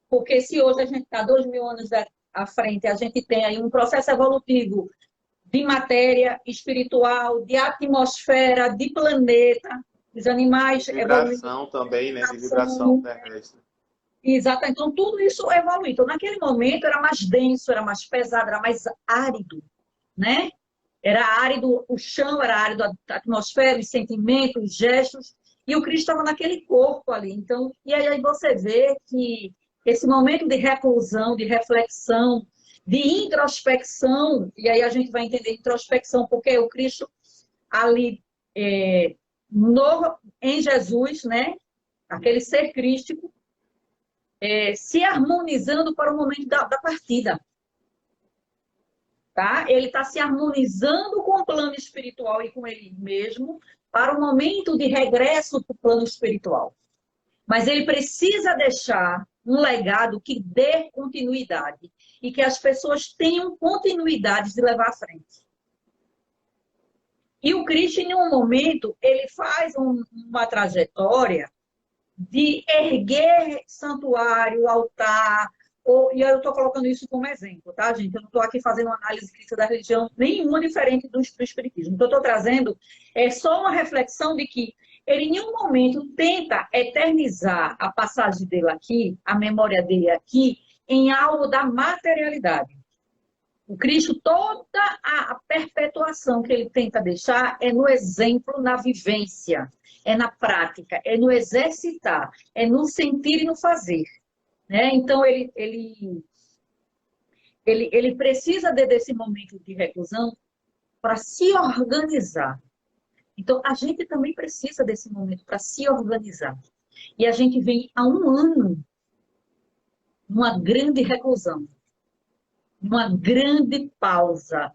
porque se hoje a gente está 2.000 anos à frente, a gente tem aí um processo evolutivo de matéria espiritual, de atmosfera, de planeta, os De animais evoluindo. vibração também, né, de vibração terrestre. Exato, então tudo isso evoluiu. Então, naquele momento era mais denso, era mais pesado, era mais árido, né? Era árido, o chão era árido, a atmosfera, os sentimentos, os gestos, e o Cristo estava naquele corpo ali. Então, e aí você vê que esse momento de reclusão, de reflexão, de introspecção, e aí a gente vai entender introspecção, porque o Cristo ali em Jesus, né? Aquele ser crístico, se harmonizando para o momento da partida. Tá? Ele está se harmonizando com o plano espiritual e com ele mesmo para o momento de regresso para o plano espiritual. Mas ele precisa deixar um legado que dê continuidade e que as pessoas tenham continuidade de levar à frente. E o Cristo, em um momento, ele faz uma trajetória de erguer santuário, altar, e eu estou colocando isso como exemplo, tá, gente? Eu não estou aqui fazendo uma análise crítica da religião nenhuma diferente do Espiritismo. Então, eu estou trazendo só uma reflexão de que ele, em nenhum momento, tenta eternizar a passagem dele aqui, a memória dele aqui, em algo da materialidade. O Cristo, toda a perpetuação que ele tenta deixar é no exemplo, na vivência, é na prática, é no exercitar, é no sentir e no fazer. Né? Então, ele precisa desse momento de reclusão para se organizar. Então, a gente também precisa desse momento para se organizar. E a gente vem há um ano numa grande reclusão, numa grande pausa,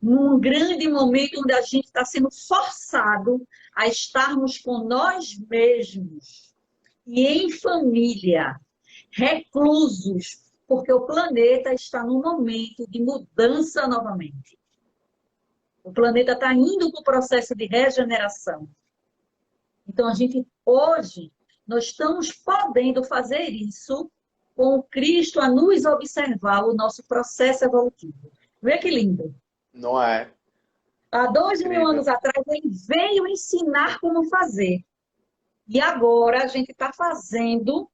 num grande momento onde a gente está sendo forçado a estarmos com nós mesmos e em família, reclusos, porque o planeta está num momento de mudança novamente. O planeta está indo para o processo de regeneração. Então, hoje, nós estamos podendo fazer isso com o Cristo a nos observar o nosso processo evolutivo. Vê que lindo. Não é? Há 2.000 Incrível. anos atrás, ele veio ensinar como fazer. E agora a gente está fazendo,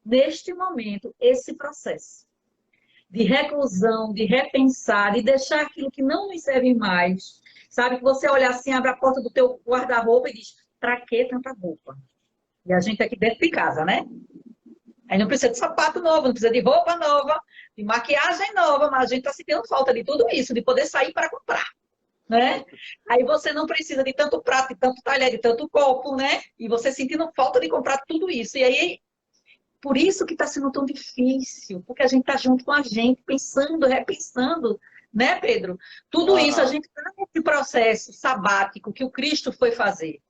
neste momento, esse processo de reclusão, de repensar, de deixar aquilo que não nos serve mais. Sabe, que você olha assim, abre a porta do teu guarda-roupa e diz, pra que tanta roupa? E a gente aqui dentro de casa, né? Aí não precisa de sapato novo, não precisa de roupa nova, de maquiagem nova, mas a gente está sentindo falta de tudo isso, de poder sair para comprar, né? Aí você não precisa de tanto prato, de tanto talher, de tanto copo, né? E você sentindo falta de comprar tudo isso. E aí, por isso que está sendo tão difícil, porque a gente está junto com a gente, pensando, repensando, né, Pedro? Tudo isso, a Aham. gente está nesse processo sabático que o Cristo foi fazer.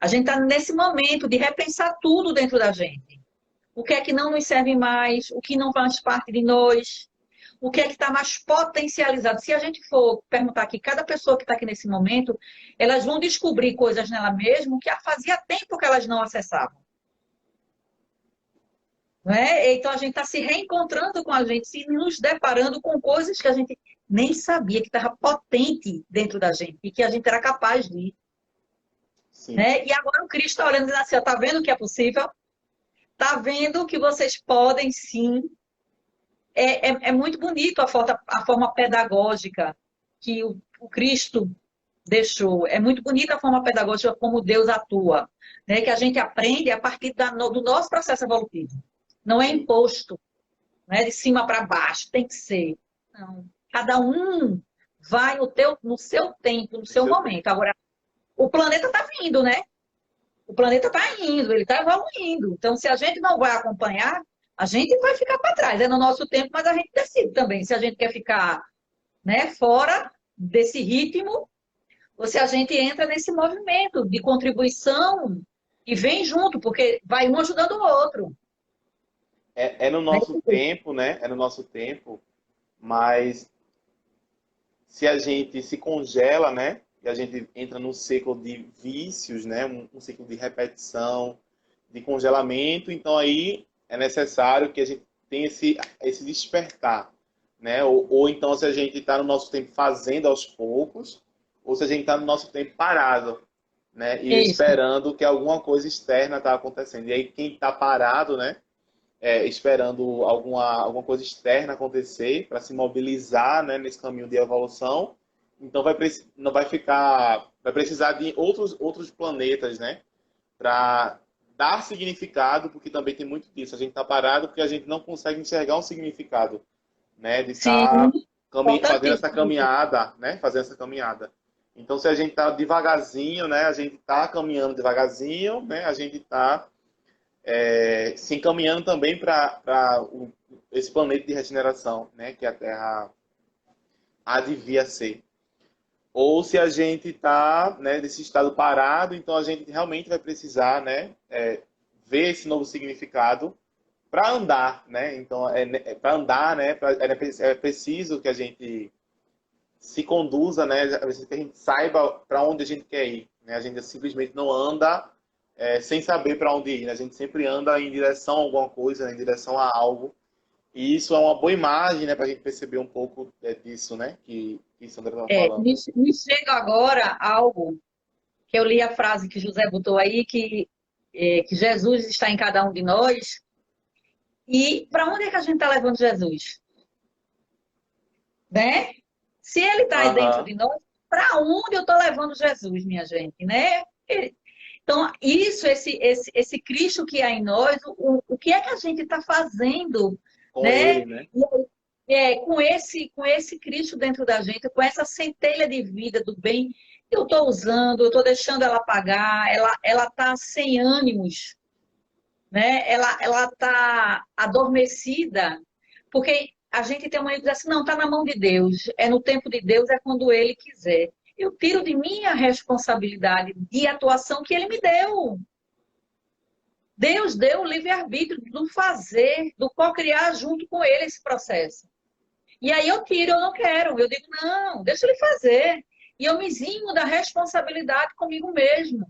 A gente está nesse momento de repensar tudo dentro da gente. O que é que não nos serve mais, o que não faz parte de nós, o que é que está mais potencializado. Se a gente for perguntar aqui, cada pessoa que está aqui nesse momento, elas vão descobrir coisas nela mesma que fazia tempo que elas não acessavam. Não é? Então a gente está se reencontrando com a gente, se nos deparando com coisas que a gente nem sabia que estava potente dentro da gente e que a gente era capaz de ir. Sim. Né? E agora o Cristo está olhando e dizendo assim, está vendo que é possível? Está vendo que vocês podem sim. É muito bonito a forma pedagógica que o Cristo deixou. É muito bonita a forma pedagógica como Deus atua. Né? Que a gente aprende a partir do nosso processo evolutivo. Não é Sim. imposto, né? De cima para baixo, tem que ser. Não. Cada um vai no seu tempo, no O seu seu tempo. momento. Agora, o planeta está vindo, né? O planeta está indo, ele está evoluindo. Então, se a gente não vai acompanhar, a gente vai ficar para trás. É no nosso tempo, mas a gente decide também se a gente quer ficar, né, fora desse ritmo ou se a gente entra nesse movimento de contribuição e vem junto, porque vai um ajudando o outro. É no Né? nosso tempo, né? É no nosso tempo, mas se a gente se congela, né? E a gente entra num ciclo de vícios, né? Um ciclo de repetição, de congelamento, então aí é necessário que a gente tenha esse despertar, né? Ou então se a gente está no nosso tempo fazendo aos poucos, ou se a gente está no nosso tempo parado, né? E Isso. esperando que alguma coisa externa está acontecendo. E aí quem está parado, né? Esperando alguma coisa externa acontecer para se mobilizar, né, nesse caminho de evolução. Então não vai ficar, vai precisar de outros planetas, né, para dar significado, porque também tem muito disso. A gente está parado porque a gente não consegue enxergar um significado, né, de Sim, estar fazendo essa importantíssimo. caminhada, né, fazendo essa caminhada. Então, se a gente está devagarzinho, né, a gente está caminhando devagarzinho, né, a gente está se encaminhando também para esse planeta de regeneração, né, que a Terra há de vir a ser. Ou se a gente está, né, nesse estado parado, então a gente realmente vai precisar, né, ver esse novo significado para andar, né? Então, para andar, né, é preciso que a gente se conduza, né, é preciso que a gente saiba para onde a gente quer ir, né? A gente simplesmente não anda sem saber para onde ir, né? A gente sempre anda em direção a alguma coisa, né, em direção a algo. E isso é uma boa imagem, né, para a gente perceber um pouco disso, né, que Sandra estava Me, falando. me chega agora algo que eu li a frase que José botou aí, que Jesus está em cada um de nós. E para onde é que a gente está levando Jesus? Né? Se ele está aí dentro Aham, de nós, para onde eu estou levando Jesus, minha gente? Né? Então, esse Cristo que há em nós, o que é que a gente está fazendo, com né? ele, né? Com esse Cristo dentro da gente, com essa centelha de vida do bem, eu estou usando, eu estou deixando ela apagar, ela está sem ânimos, né? Ela está adormecida, porque a gente tem uma ideia assim, não, está na mão de Deus, é no tempo de Deus, é quando Ele quiser. Eu tiro de mim a responsabilidade de atuação que Ele me deu. Deus deu o livre-arbítrio do fazer, do co-criar junto com Ele esse processo. E aí eu tiro, eu não quero, eu digo, não, deixa Ele fazer. E eu me eximo da responsabilidade comigo mesmo.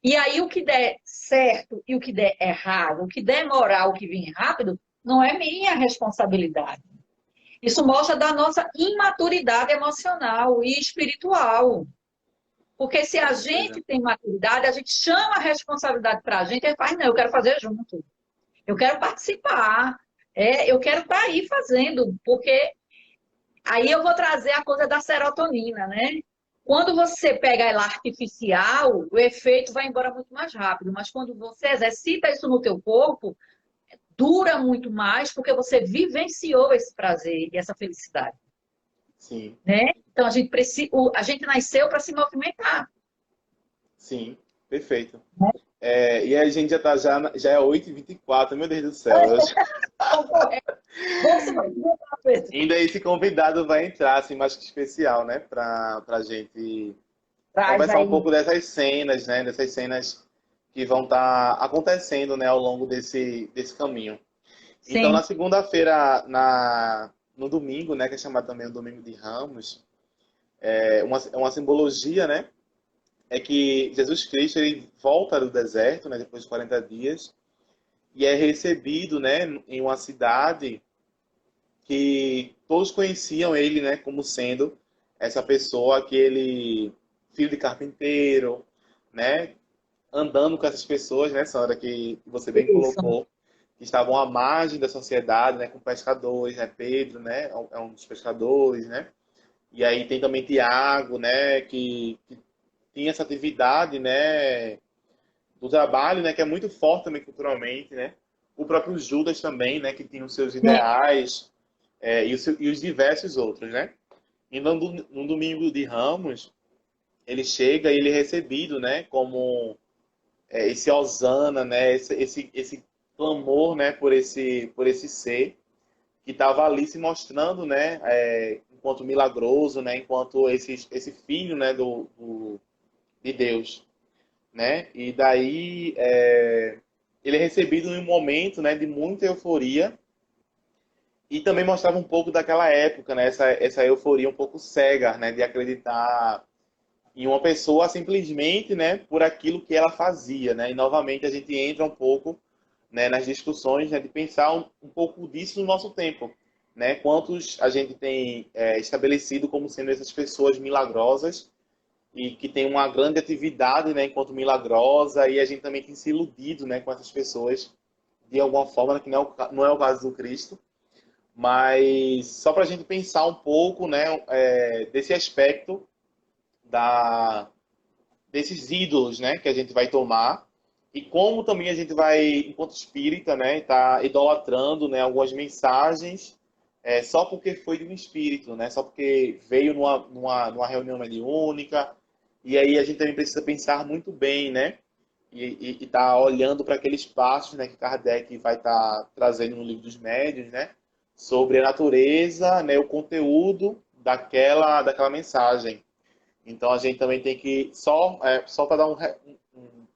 E aí o que der certo e o que der errado, o que demorar, o que vir rápido, não é minha responsabilidade. Isso mostra da nossa imaturidade emocional e espiritual. Porque se Com a certeza. gente tem maturidade, a gente chama a responsabilidade para a gente e faz, não, eu quero fazer junto. Eu quero participar. Eu quero estar aí fazendo, porque aí eu vou trazer a coisa da serotonina, né? Quando você pega ela artificial, o efeito vai embora muito mais rápido. Mas quando você exercita isso no teu corpo, dura muito mais porque você vivenciou esse prazer e essa felicidade, Sim, né? Então a gente nasceu para se movimentar. sim, perfeito. E a gente já é 8h24, meu Deus do céu. Vamos se movimentar, Pedro. Ainda esse convidado vai entrar, assim, mais que especial, né? Pra gente Traz conversar um aí. pouco dessas cenas, né? Dessas cenas que vão estar acontecendo, né? Ao longo desse caminho. Então, na Sim, segunda-feira, no domingo, né? Que é chamado também o Domingo de Ramos, é uma simbologia, né? É que Jesus Cristo, ele volta do deserto, né? Depois de 40 dias, e é recebido, né? Em uma cidade que todos conheciam ele, né, como sendo essa pessoa, aquele filho de carpinteiro, né, andando com essas pessoas, né, Sandra, que você bem isso. colocou, que estavam à margem da sociedade, né, com pescadores, né, Pedro, né, é um dos pescadores, né, e aí tem também Tiago, né, que tinha essa atividade, né, do trabalho, né, que é muito forte também culturalmente, né, o próprio Judas também, né, que tinha os seus ideais, e os diversos outros, né? E no domingo de Ramos, ele chega e ele é recebido, né? Como esse Osana, né? Esse clamor, né? Por esse ser que estava ali se mostrando, né? Enquanto milagroso, né? Enquanto esse filho, né? De Deus, né? E daí ele é recebido em um momento, né? De muita euforia. E também mostrava um pouco daquela época, né? Essa euforia um pouco cega, né? De acreditar em uma pessoa simplesmente, né? Por aquilo que ela fazia, né? E novamente a gente entra um pouco, né? Nas discussões, né? De pensar um pouco disso no nosso tempo, né? Quantos a gente tem estabelecido como sendo essas pessoas milagrosas e que tem uma grande atividade, né? Enquanto milagrosa, e a gente também tem se iludido, né? Com essas pessoas de alguma forma, né, que não é o caso do Cristo, mas só para a gente pensar um pouco, né, desse aspecto desses ídolos, né, que a gente vai tomar e como também a gente vai, enquanto espírita, né, tá idolatrando, né, algumas mensagens só porque foi de um espírito, né, só porque veio numa reunião mediúnica. E aí a gente também precisa pensar muito bem, né, e tá olhando para aqueles passos, né, que Kardec vai estar trazendo no livro dos médiuns, né, sobre a natureza, né, o conteúdo daquela mensagem. Então a gente também tem que só para dar um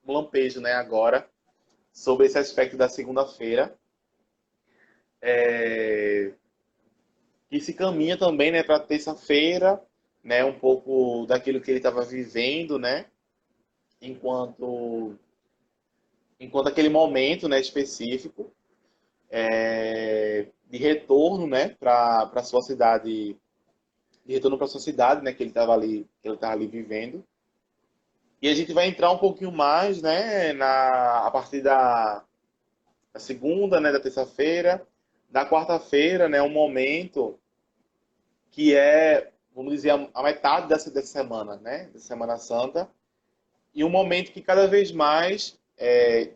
lampejo, né, agora sobre esse aspecto da segunda-feira, que se caminha também, né, para terça-feira, né, um pouco daquilo que ele estava vivendo, né, enquanto aquele momento, né, específico de retorno, né, para sua cidade, de retorno para sua cidade, né, que ele estava ali vivendo. E a gente vai entrar um pouquinho mais, né, a partir da segunda, né, da terça-feira, da quarta-feira, né, um momento que vamos dizer, a metade dessa semana, né, da Semana Santa, e um momento que cada vez mais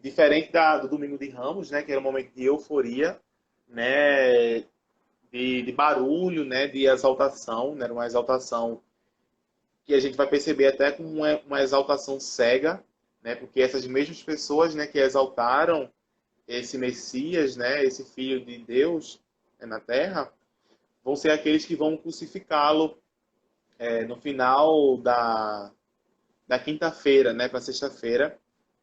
diferente do Domingo de Ramos, né, que era um momento de euforia, né, de barulho, né, de exaltação, né, uma exaltação que a gente vai perceber até como uma exaltação cega, né, porque essas mesmas pessoas, né, que exaltaram esse Messias, né, esse Filho de Deus na Terra, vão ser aqueles que vão crucificá-lo no final da quinta-feira, né, para sexta-feira,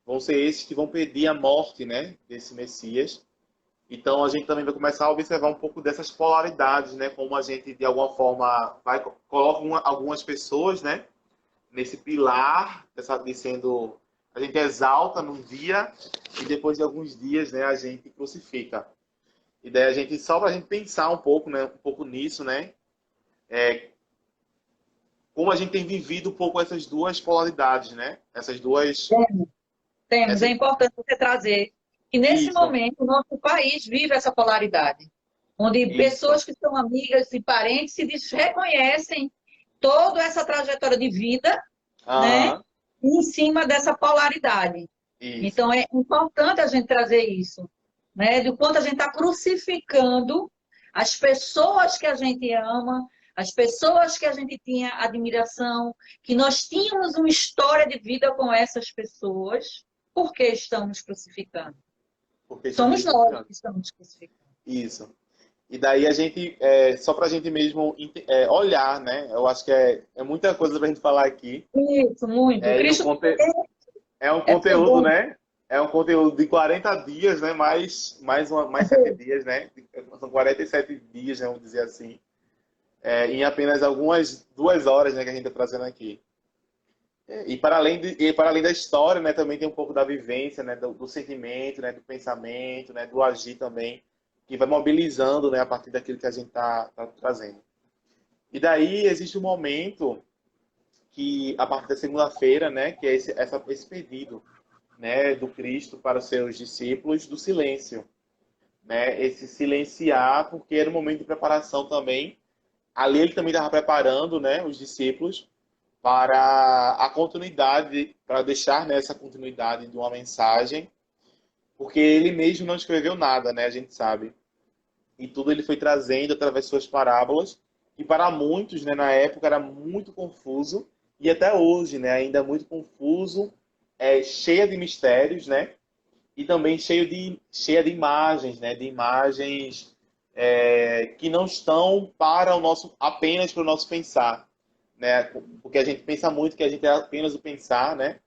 vão ser esses que vão pedir a morte, né, desse Messias. Então a gente também vai começar a observar um pouco dessas polaridades, né? Como a gente de alguma forma coloca algumas pessoas, né? Nesse pilar de sendo a gente exalta num dia e depois de alguns dias, né, a gente crucifica. E daí a gente, só para a gente pensar um pouco, né, um pouco nisso, né, como a gente tem vivido um pouco essas duas polaridades, né, essas duas, Temos, é essa, importante você trazer que nesse isso, momento o nosso país vive essa polaridade, onde isso, pessoas que são amigas e parentes reconhecem toda essa trajetória de vida, né, aham, em cima dessa polaridade. Então isso, é importante a gente trazer isso, né, do quanto a gente está crucificando as pessoas que a gente ama, as pessoas que a gente tinha admiração, que nós tínhamos uma história de vida com essas pessoas, por que estamos crucificando? porque estamos Somos nós crucificando. que estamos crucificando. Isso. E daí a gente, só para a gente mesmo olhar, né? Eu acho que é muita coisa para a gente falar aqui. Isso, muito. É, e o Cristo conte é um é tão conteúdo, bom. né? É um conteúdo de 40 dias, né? Mais 7 dias, né? São 47 dias, né? Vamos dizer assim. Em apenas algumas 2 horas, né? Que a gente está trazendo aqui. E para além da história, né? Também tem um pouco da vivência, né? Do sentimento, né? Do pensamento, né? Do agir também. Que vai mobilizando, né? A partir daquilo que a gente tá trazendo. E daí existe um momento que, a partir da segunda-feira, né? Que é esse pedido, né, do Cristo para os seus discípulos do silêncio, né? Esse silenciar, porque era um momento de preparação também. Ali ele também estava preparando, né, os discípulos para a continuidade, para deixar nessa continuidade de uma mensagem, porque ele mesmo não escreveu nada, né, a gente sabe. E tudo ele foi trazendo através de suas parábolas, que para muitos, né, na época era muito confuso, e até hoje, né, ainda é muito confuso, cheia de mistérios, né? E também cheia de imagens, né? De imagens que não estão para o nosso apenas para o nosso pensar, né? Porque a gente pensa muito que a gente é apenas o pensar, né?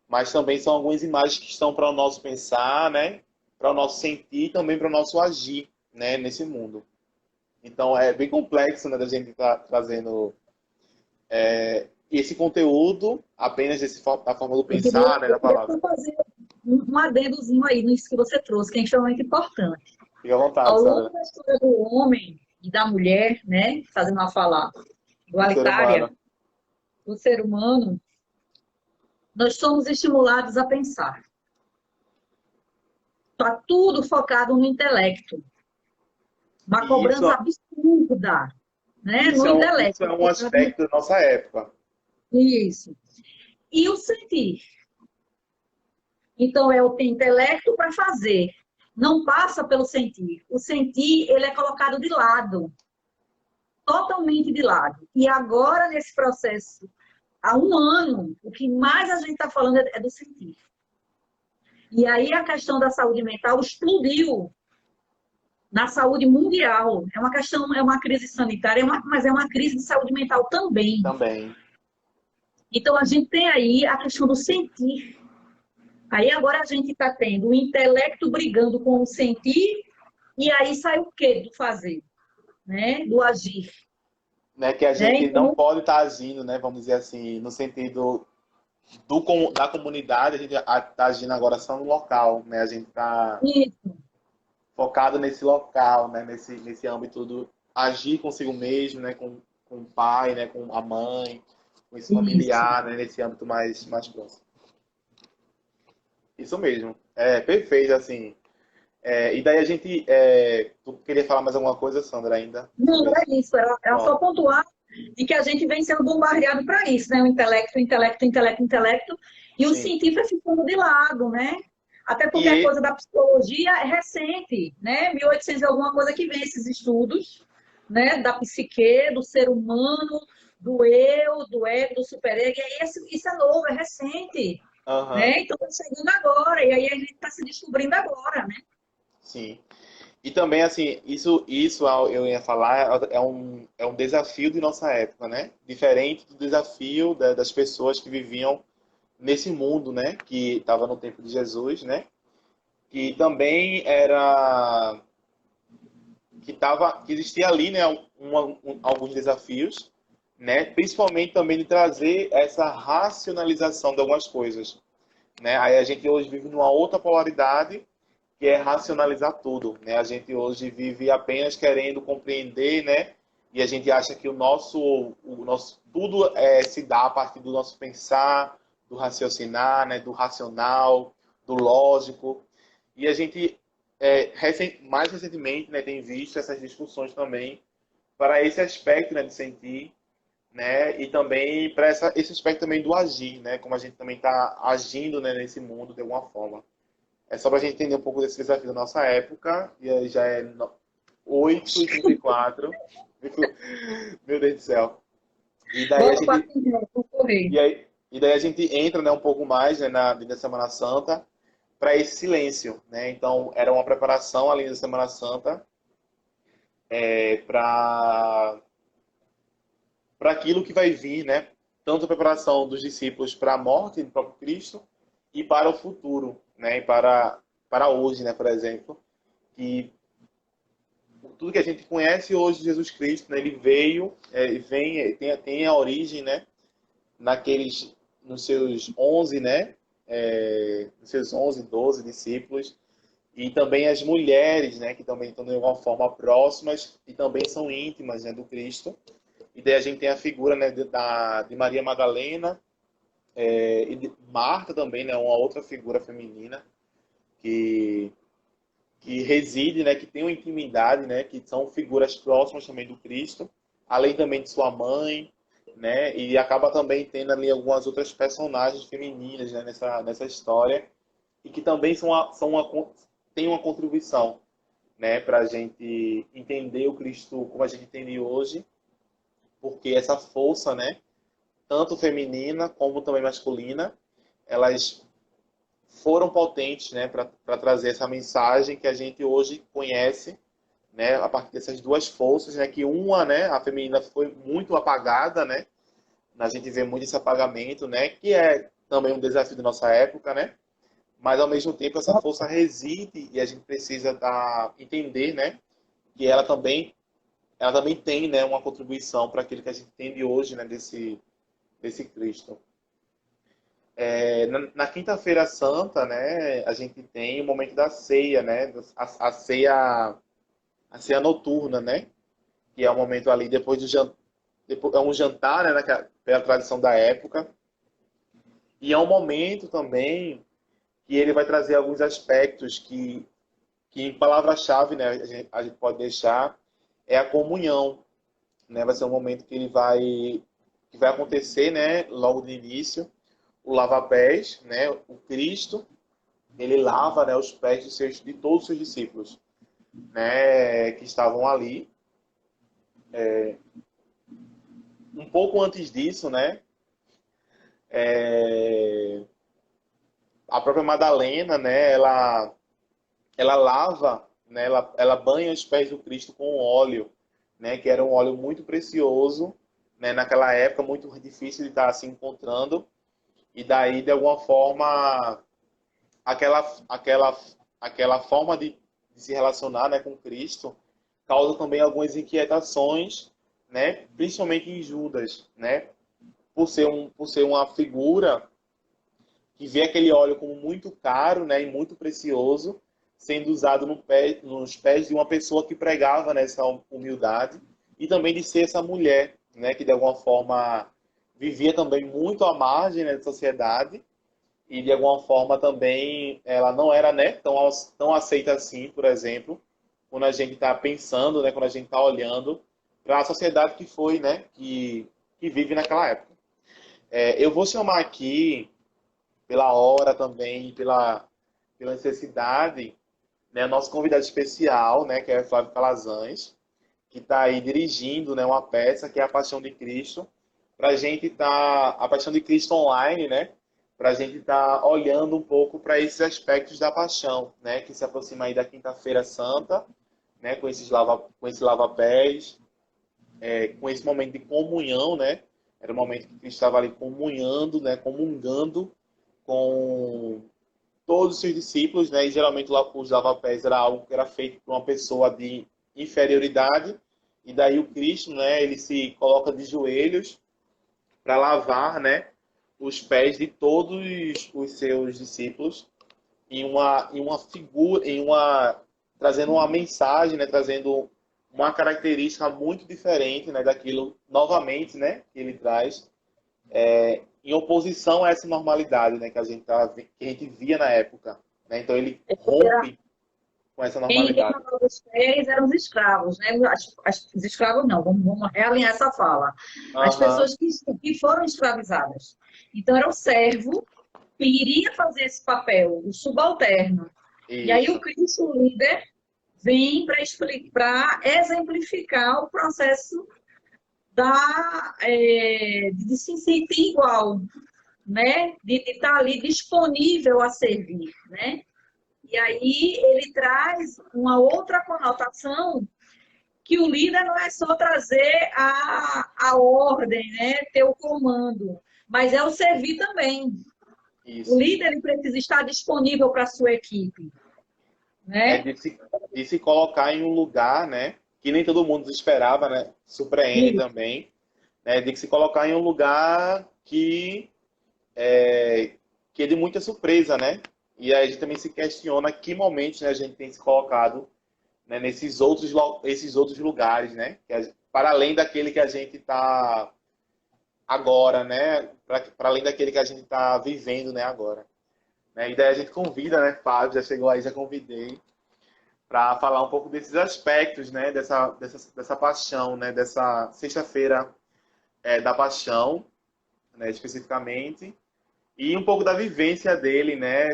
Mas também são algumas imagens que estão para o nosso pensar, né? Para o nosso sentir e também para o nosso agir, né? Nesse mundo. Então é bem complexo, né? Da gente estar trazendo esse conteúdo apenas da forma do pensar, né? Eu Da queria palavra. só fazer um adendozinho aí nisso que você trouxe, que é extremamente importante. Fique à vontade, Ao longo Sandra. da história do homem e da mulher, né, fazendo uma fala Do ser igualitária, humano. do ser humano, nós somos estimulados a pensar. Está tudo focado no intelecto. Uma E cobrança absurda, né, no isso intelecto. é um aspecto da nossa época. Isso. E o sentir. Então, é o intelecto para fazer. Não passa pelo sentir. O sentir, ele é colocado de lado. Totalmente de lado. E agora, nesse processo, há um ano, o que mais a gente está falando é do sentir. E aí a questão da saúde mental explodiu na saúde mundial. É uma questão, é uma crise sanitária, mas é uma crise de saúde mental também. Também. Então, a gente tem aí a questão do sentir. Aí agora a gente está tendo o intelecto brigando com o sentir, e aí sai o quê do fazer, né? Do agir. Né, que a Né? gente não Então, pode estar agindo, né, vamos dizer assim, no sentido da comunidade, a gente está agindo agora só no local, né? A gente está isso, focado nesse local, né? Nesse âmbito do agir consigo mesmo, né? Com o pai, né? Com a mãe, com esse isso. familiar, né? Nesse âmbito mais próximo. Isso mesmo. É perfeito, assim. E daí a gente. Tu queria falar mais alguma coisa, Sandra, ainda? Não, Sobre era isso? isso. Era só Pronto. pontuar de que a gente vem sendo bombardeado para isso, né? O intelecto, intelecto, intelecto, intelecto, e o Sim. científico ficando de lado, né? Até porque a E coisa da psicologia é recente, né? 1800 e alguma coisa que vem esses estudos, né? Da psique, do ser humano, do eu, do ego, do superego. E aí isso é novo, é recente, aham, né? Então está chegando agora, e aí a gente está se descobrindo agora, né? sim. E também, assim, isso eu ia falar, é um desafio de nossa época, né? Diferente do desafio das pessoas que viviam nesse mundo, né? Que estava no tempo de Jesus, né? Que também era... que existia ali, né? Alguns desafios, né? Principalmente também de trazer essa racionalização de algumas coisas. né? Aí a gente hoje vive numa outra polaridade, que é racionalizar tudo, né? A gente hoje vive apenas querendo compreender, né? E a gente acha que o nosso tudo se dá a partir do nosso pensar, do raciocinar, né? Do racional, do lógico. E a gente, mais recentemente, né, tem visto essas discussões também para esse aspecto, né, de sentir, né? E também para esse aspecto também do agir, né? Como a gente também está agindo, né, nesse mundo de alguma forma. É só para a gente entender um pouco desse desafio da nossa época. E aí já é 8h34. Meu Deus do céu. E daí a Bota o gente, patinho, vou correr. e daí a gente entra, né, um pouco mais, né, na Semana Santa para esse silêncio, né? Então era uma preparação além da Semana Santa para aquilo que vai vir, né? Tanto a preparação dos discípulos para a morte do próprio Cristo e para o futuro, né? E para hoje, né? Por exemplo, que tudo que a gente conhece hoje de Jesus Cristo, né? Ele veio, tem a origem, né? Nos seus 11, né? Nos seus 11, 12 discípulos. E também as mulheres, né? Que também estão de alguma forma próximas e também são íntimas, né? Do Cristo. E daí a gente tem a figura, né? De Maria Madalena, e de Marta também, né? Uma outra figura feminina que reside, né, que tem uma intimidade, né, que são figuras próximas também do Cristo, além também de sua mãe, né, e acaba também tendo ali algumas outras personagens femininas, né, nessa história, e que também têm uma contribuição, né, para a gente entender o Cristo como a gente entende hoje, porque essa força, né, tanto feminina como também masculina, elas foram potentes, né, para trazer essa mensagem que a gente hoje conhece, né, a partir dessas duas forças, né, que uma, né, a feminina foi muito apagada, né, a gente vê muito esse apagamento, né, que é também um desafio da nossa época, né, mas ao mesmo tempo essa força reside e a gente precisa entender, né, que ela também tem, né, uma contribuição para aquilo que a gente entende hoje, né, desse Cristo. Na Quinta-feira Santa, né, a gente tem o momento da ceia, né, a ceia noturna, né, que é o momento ali depois do jantar, é um jantar, né, pela tradição da época, e é um momento também que ele vai trazer alguns aspectos que em palavra-chave, né, a gente pode deixar, é a comunhão, né, vai ser um momento que vai acontecer, né, logo no início, o lava-pés, né, o Cristo, ele lava, né, os pés de todos os seus discípulos, né, que estavam ali. Um pouco antes disso, né, a própria Madalena, né, ela lava, né, ela banha os pés do Cristo com óleo, né, que era um óleo muito precioso, né, naquela época muito difícil de estar se encontrando, e daí de alguma forma aquela, aquela, aquela forma de se relacionar, né, com Cristo causa também algumas inquietações, né, principalmente em Judas, né, por ser uma figura que vê aquele óleo como muito caro, né, e muito precioso, sendo usado nos pés de uma pessoa que pregava nessa humildade, e também de ser essa mulher, né, que de alguma forma vivia também muito à margem, né, da sociedade, e de alguma forma também ela não era, né, tão aceita assim, por exemplo, quando a gente está pensando, né, quando a gente está olhando para a sociedade que foi, né, que vive naquela época. Eu vou chamar aqui, pela hora também, pela necessidade, né, nosso convidado especial, né, que é Flávio Calazans, que está aí dirigindo, né, uma peça que é a Paixão de Cristo, para a gente a Paixão de Cristo online, né, para a gente estar olhando um pouco para esses aspectos da paixão, né, que se aproxima aí da Quinta-feira Santa, né, com esse lava-pés, com esse momento de comunhão, né, era o momento que Cristo estava ali comunhando, né, comungando com todos os seus discípulos, né, e geralmente os lava-pés era algo que era feito por uma pessoa de inferioridade, e daí o Cristo, né, ele se coloca de joelhos para lavar, né, os pés de todos os seus discípulos em uma figura, trazendo uma mensagem, né, trazendo uma característica muito diferente, né, daquilo novamente, né, que ele traz, em oposição a essa normalidade, né, que que a gente via na época, né? Então ele rompe com essa Quem normalidade. mandou os pés eram os escravos, né? Os escravos não, vamos realinhar essa fala. As Aham, pessoas que foram escravizadas. Então, era o servo que iria fazer esse papel, o subalterno. E aí o isso, Cristo, o líder, vem para exemplificar o processo de se sentir igual, né? De estar ali disponível a servir, né? E aí ele traz uma outra conotação que o líder não é só trazer a ordem, né? Ter o comando, mas é o servir também. O isso. líder ele precisa estar disponível para a sua equipe, É né? de se colocar em um lugar, né, que nem todo mundo esperava, né, surpreende Isso. também, né, de se colocar em um lugar que é de muita surpresa, né? E aí a gente também se questiona que momentos, né, a gente tem se colocado, né, esses outros lugares, né? Para além daquele que a gente está agora, né? Para além daquele que a gente está vivendo, né, agora. Né? E daí a gente convida, né, Fábio, já chegou aí, já convidei, para falar um pouco desses aspectos, né, dessa paixão, né, dessa sexta-feira da paixão, né, especificamente, e um pouco da vivência dele, né,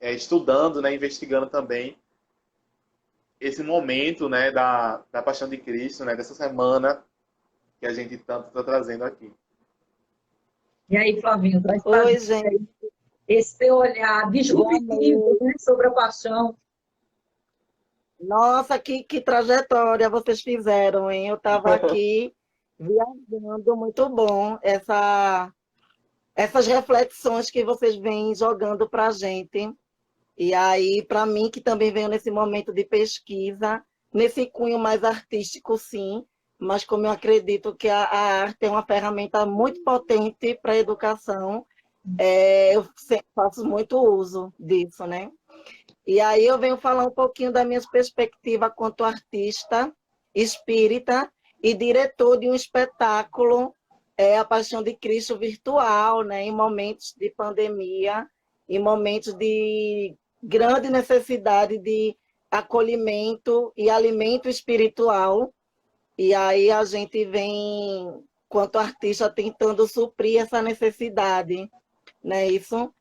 estudando, né, investigando também esse momento, né, da paixão de Cristo, né, dessa semana que a gente tanto está trazendo aqui. E aí, Flavinho, traz para a Oi, gente gente. esse teu olhar Boa disruptivo, noite. né, sobre a paixão. Nossa, que trajetória vocês fizeram, hein? Eu estava aqui viajando, muito bom essas reflexões que vocês vêm jogando para a gente. E aí, para mim, que também venho nesse momento de pesquisa, nesse cunho mais artístico, sim, mas como eu acredito que a arte é uma ferramenta muito potente para a educação, eu sempre faço muito uso disso, né? E aí eu venho falar um pouquinho da minha perspectiva quanto artista, espírita e diretor de um espetáculo, A Paixão de Cristo virtual, né, em momentos de pandemia, em momentos de grande necessidade de acolhimento e alimento espiritual. E aí a gente vem, quanto artista, tentando suprir essa necessidade, né, isso?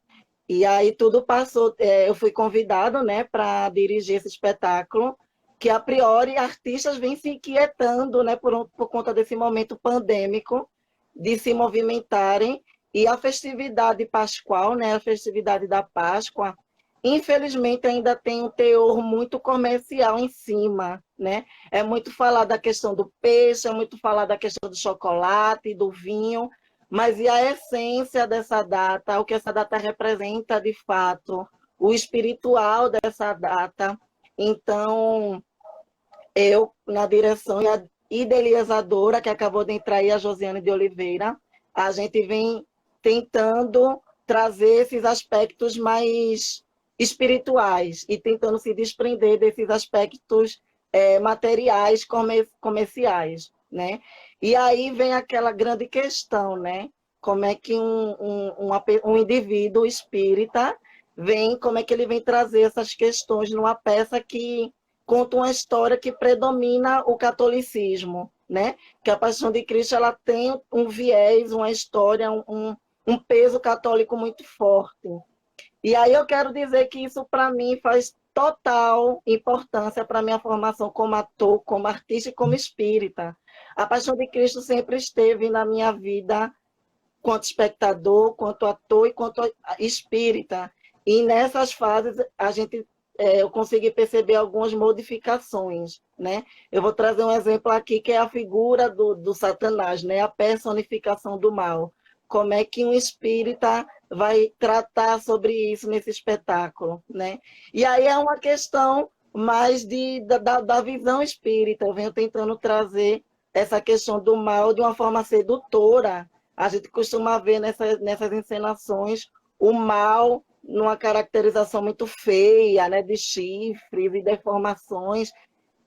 E aí tudo passou, eu fui convidado, né, para dirigir esse espetáculo, que a priori artistas vêm se inquietando, né, por conta desse momento pandêmico, de se movimentarem, e a festividade pascual, né, a festividade da Páscoa, infelizmente ainda tem um teor muito comercial em cima, né? É muito falar da questão do peixe, é muito falar da questão do chocolate, do vinho, mas e a essência dessa data, o que essa data representa de fato, o espiritual dessa data. Então, eu, na direção e a idealizadora, que acabou de entrar aí, a Josiane de Oliveira, a gente vem tentando trazer esses aspectos mais espirituais e tentando se desprender desses aspectos materiais, comerciais, né? E aí vem aquela grande questão, né? Como é que um indivíduo espírita vem, como é que ele vem trazer essas questões numa peça que conta uma história que predomina o catolicismo, né? Que a Paixão de Cristo ela tem um viés, uma história, um peso católico muito forte. E aí eu quero dizer que isso, para mim, faz total importância para a minha formação como ator, como artista e como espírita. A Paixão de Cristo sempre esteve na minha vida quanto espectador, quanto ator e quanto espírita. E nessas fases eu consegui perceber algumas modificações, né? Eu vou trazer um exemplo aqui que é a figura do Satanás, né? A personificação do mal. Como é que um espírita vai tratar sobre isso nesse espetáculo, né? E aí é uma questão mais da visão espírita. Eu venho tentando trazer essa questão do mal de uma forma sedutora, a gente costuma ver nessas encenações o mal numa caracterização muito feia, né, de chifres e deformações.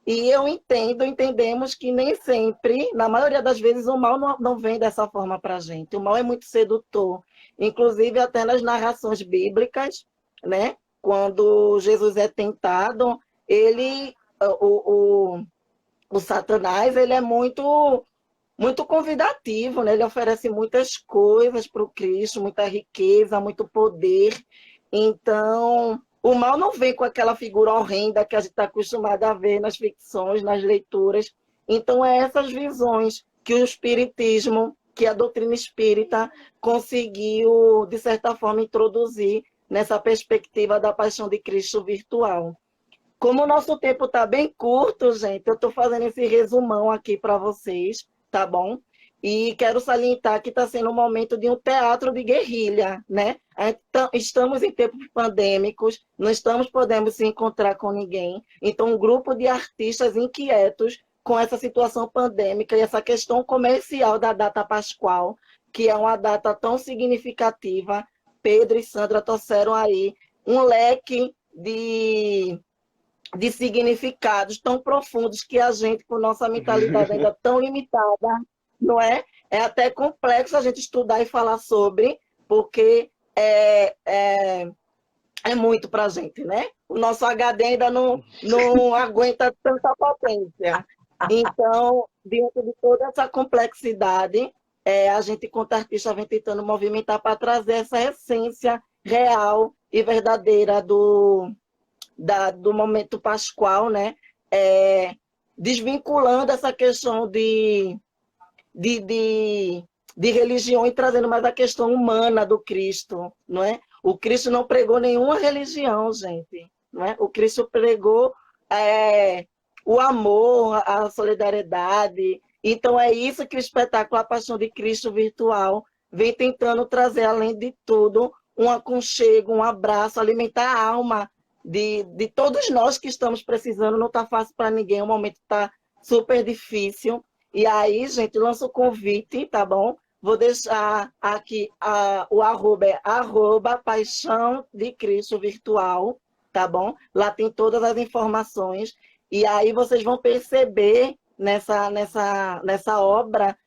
E entendemos que nem sempre, na maioria das vezes, o mal não vem dessa forma para a gente. O mal é muito sedutor. Inclusive, até nas narrações bíblicas, né? Quando Jesus é tentado, ele, o Satanás, ele é muito convidativo, né? Ele oferece muitas coisas para o Cristo, muita riqueza, muito poder. Então, o mal não vem com aquela figura horrenda que a gente está acostumado a ver nas ficções, nas leituras. Então, é essas visões que o espiritismo, que a doutrina espírita conseguiu, de certa forma, introduzir nessa perspectiva da paixão de Cristo virtual. Como o nosso tempo está bem curto, gente, eu estou fazendo esse resumão aqui para vocês, tá bom? E quero salientar que está sendo um momento de um teatro de guerrilha, né? Estamos em tempos pandêmicos, não estamos podendo se encontrar com ninguém. Então, um grupo de artistas inquietos com essa situação pandêmica e essa questão comercial da data pascual, que é uma data tão significativa. Pedro e Sandra trouxeram aí um leque de significados tão profundos que a gente, com nossa mentalidade ainda tão limitada, não é? É até complexo a gente estudar e falar sobre, porque é muito para a gente, né? O nosso HD ainda não aguenta tanta potência. Então, diante de toda essa complexidade, a gente, enquanto artista, vem tentando movimentar para trazer essa essência real e verdadeira do momento pascual, né? Desvinculando essa questão de religião e trazendo mais a questão humana do Cristo, não é? O Cristo não pregou nenhuma religião, gente, não é? O Cristo pregou o amor, a solidariedade. Então é isso que o espetáculo A Paixão de Cristo virtual vem tentando trazer, além de tudo, um aconchego, um abraço, alimentar a alma de todos nós que estamos precisando. Não está fácil para ninguém, o momento está super difícil. E aí, gente, lança o convite, tá bom? Vou deixar aqui o arroba, Paixão de Cristo Virtual, tá bom? Lá tem todas as informações. E aí vocês vão perceber nessa obra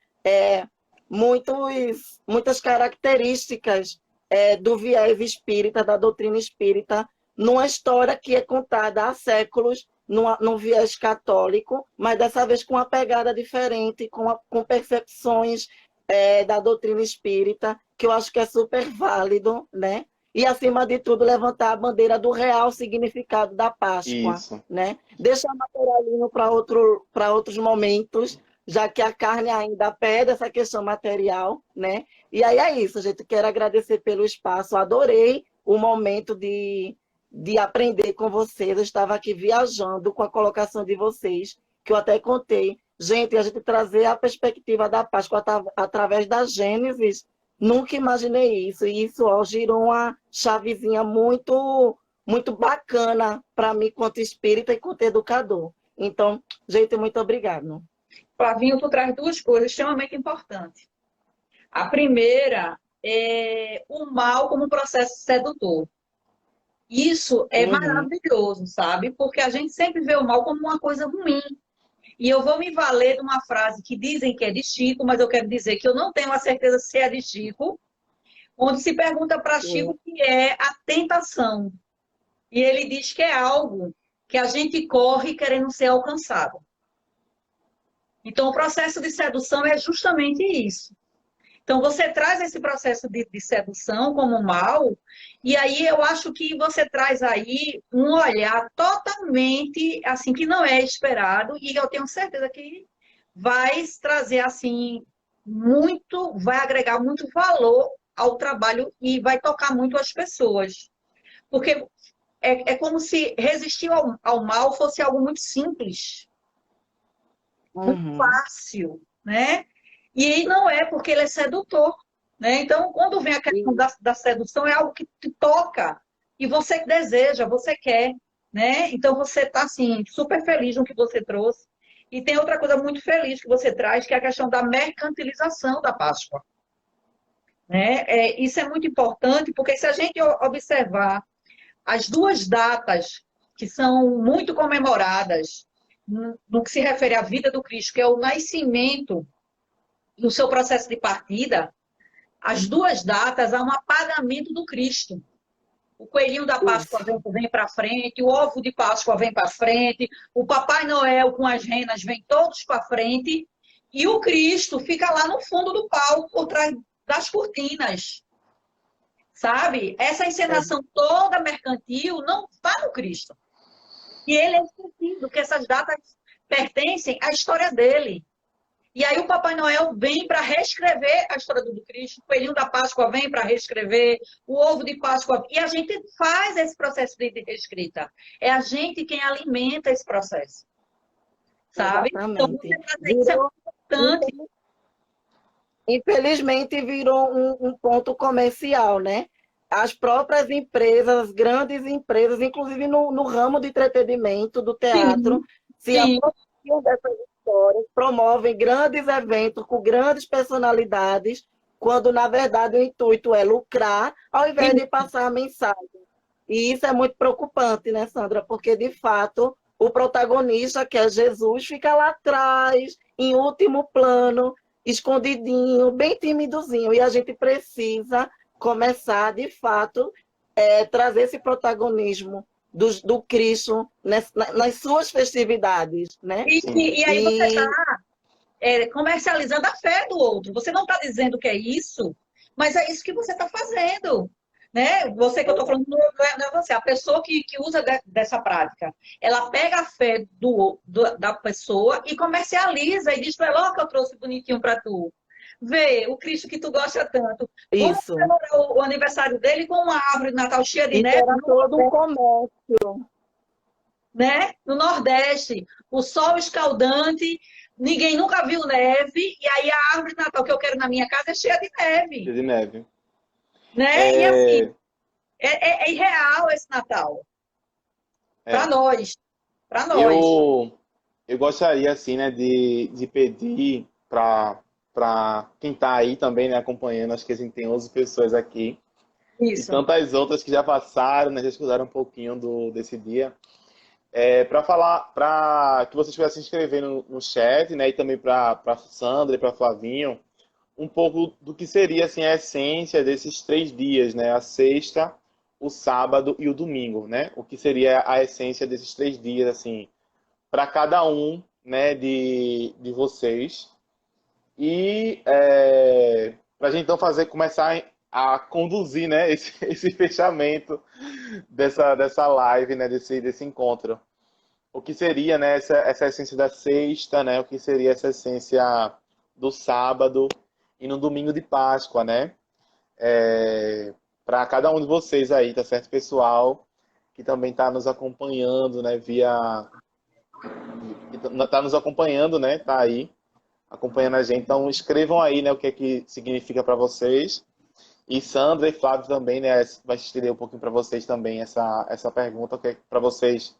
muitas características do viés espírita, da doutrina espírita, numa história que é contada há séculos, num viés católico, mas dessa vez com uma pegada diferente, com percepções da doutrina espírita, que eu acho que é super válido, né? E, acima de tudo, levantar a bandeira do real significado da Páscoa. Isso. Né? Deixar materialismo para outros momentos, já que a carne ainda pede essa questão material, né? E aí é isso, gente. Quero agradecer pelo espaço. Adorei o momento de aprender com vocês. Eu estava aqui viajando com a colocação de vocês, que eu até contei. Gente, a gente trazer a perspectiva da Páscoa através da Gênesis, nunca imaginei isso. E isso girou uma chavezinha muito, muito bacana para mim, quanto espírita e quanto educador. Então, gente, muito obrigada. Flavinho, tu traz duas coisas extremamente importantes. A primeira é o mal como processo sedutor. Isso é maravilhoso, sabe? Porque a gente sempre vê o mal como uma coisa ruim. E eu vou me valer de uma frase que dizem que é de Chico, mas eu quero dizer que eu não tenho a certeza se é de Chico, onde se pergunta para Chico o que é a tentação. E ele diz que é algo que a gente corre querendo ser alcançado. Então, o processo de sedução é justamente isso. Então, você traz esse processo de sedução como mal, e aí eu acho que você traz aí um olhar totalmente, assim, que não é esperado, e eu tenho certeza que vai trazer, assim, vai agregar muito valor ao trabalho e vai tocar muito as pessoas. Porque é como se resistir ao mal fosse algo muito simples, muito fácil, né? E não é, porque ele é sedutor, né? Então, quando vem a questão da sedução, é algo que te toca e você deseja, você quer, né? Então, você está, assim, super feliz no que você trouxe. E tem outra coisa muito feliz que você traz, que é a questão da mercantilização da Páscoa. né? Isso é muito importante, porque se a gente observar as duas datas que são muito comemoradas no que se refere à vida do Cristo, que é o nascimento e o seu processo de partida, as duas datas há um apagamento do Cristo. O coelhinho da Páscoa Isso. vem para frente, o ovo de Páscoa vem para frente, o Papai Noel com as renas vem todos para frente, e o Cristo fica lá no fundo do palco, por trás das cortinas. Sabe? Essa É, encenação toda mercantil não está no Cristo. E ele é esquecido, que essas datas pertencem à história dele. E aí o Papai Noel vem para reescrever a história do Cristo, o Coelhinho da Páscoa vem para reescrever, o ovo de Páscoa. E a gente faz esse processo de reescrita. É a gente quem alimenta esse processo. Sabe? Então, exatamente. você trazer isso é Virou, muito importante. infelizmente, virou um ponto comercial, né? As próprias empresas, as grandes empresas, inclusive no ramo de entretenimento, do teatro, Sim, se sim, apropriam dessas histórias, promovem grandes eventos com grandes personalidades, quando, na verdade, o intuito é lucrar, ao invés sim. de passar a mensagem. E isso é muito preocupante, né, Sandra? Porque, de fato, o protagonista, que é Jesus, fica lá atrás, em último plano, escondidinho, bem timidozinho. E a gente precisa começar, de fato, trazer esse protagonismo do Cristo nas suas festividades, né? Sim. E aí você está E comercializando a fé do outro. Você não está dizendo que é isso, mas é isso que você está fazendo. Né? Você que eu estou falando, não é você, a pessoa que usa dessa prática. Ela pega a fé da pessoa e comercializa e diz para ela, ó, que eu trouxe bonitinho para tu. Vê, o Cristo que tu gosta tanto. Vamos isso. comemorar o aniversário dele com uma árvore de Natal cheia de E neve, era todo um comércio. né? No Nordeste, o sol escaldante, ninguém nunca viu neve, e aí a árvore de Natal que eu quero na minha casa é cheia de neve, De neve. né? E assim, É, é irreal esse Natal, para é. nós, para nós. Eu gostaria, assim, né, de pedir para quem está aí também, né, acompanhando, acho que a gente tem 11 pessoas aqui, e Isso. tantas outras que já passaram, né, já escutaram um pouquinho desse dia, para falar, para que vocês pudessem se inscrever no chat, né, e também para Sandra e para Flavinho, um pouco do que seria, assim, a essência desses 3 dias, né, a sexta, o sábado e o domingo, né, o que seria a essência desses 3 dias, assim, para cada um, né, de vocês. E para a gente então começar a conduzir, né, esse fechamento dessa live, né, desse encontro. O que seria, né, essa essência da sexta, né, o que seria essa essência do sábado e no domingo de Páscoa, né? Para cada um de vocês aí, tá certo, pessoal? Que também está nos acompanhando, né, que tá nos acompanhando, né? Tá aí acompanhando a gente. Então escrevam aí, né, o que é que significa para vocês. E Sandra e Flávio também, né, vai estender um pouquinho para vocês também essa pergunta, que é para vocês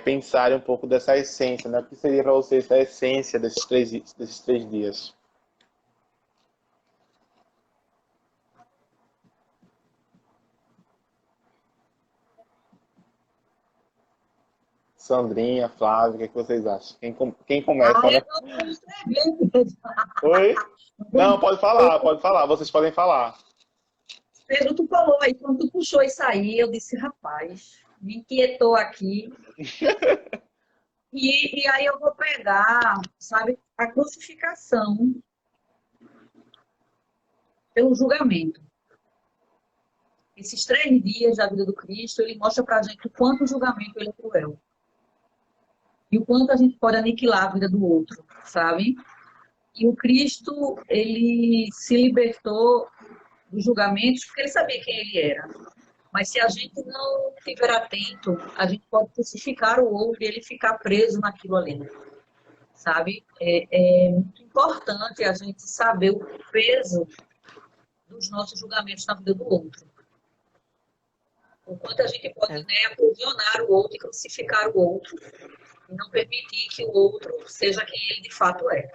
pensarem um pouco dessa essência, né? O que seria para vocês a essência desses três dias? Sandrinha, Flávio, o que é que vocês acham? Quem Ah, começa, eu né? não vou escrever. Oi? Não, pode falar, pode falar. Vocês podem falar. Pedro, tu falou aí, quando tu puxou isso aí, eu disse, rapaz, me inquietou aqui. E aí eu vou pegar, sabe, a crucificação pelo julgamento. Esses 3 dias da vida do Cristo, ele mostra pra gente o quanto o julgamento ele é cruel. E o quanto a gente pode aniquilar a vida do outro, sabe? E o Cristo, ele se libertou dos julgamentos porque ele sabia quem ele era. Mas se a gente não estiver atento, a gente pode crucificar o outro e ele ficar preso naquilo ali, sabe? É muito importante a gente saber o peso dos nossos julgamentos na vida do outro. O quanto a gente pode, É, né, aprisionar o outro e crucificar o outro e não permitir que o outro seja quem ele de fato é.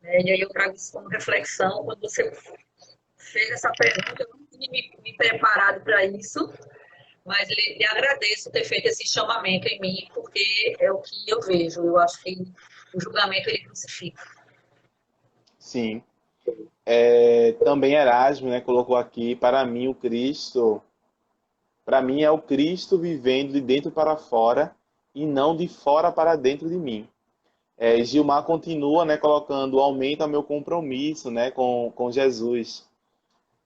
E aí eu trago isso como reflexão quando você fez essa pergunta, eu não tinha me preparado para isso, mas lhe agradeço ter feito esse chamamento em mim, porque é o que eu vejo. Eu acho que o julgamento ele crucifica. Sim. Também Erasmo, né, colocou aqui, para mim é o Cristo vivendo de dentro para fora e não de fora para dentro de mim. Gilmar continua, né, colocando, aumenta meu compromisso, né, com Jesus.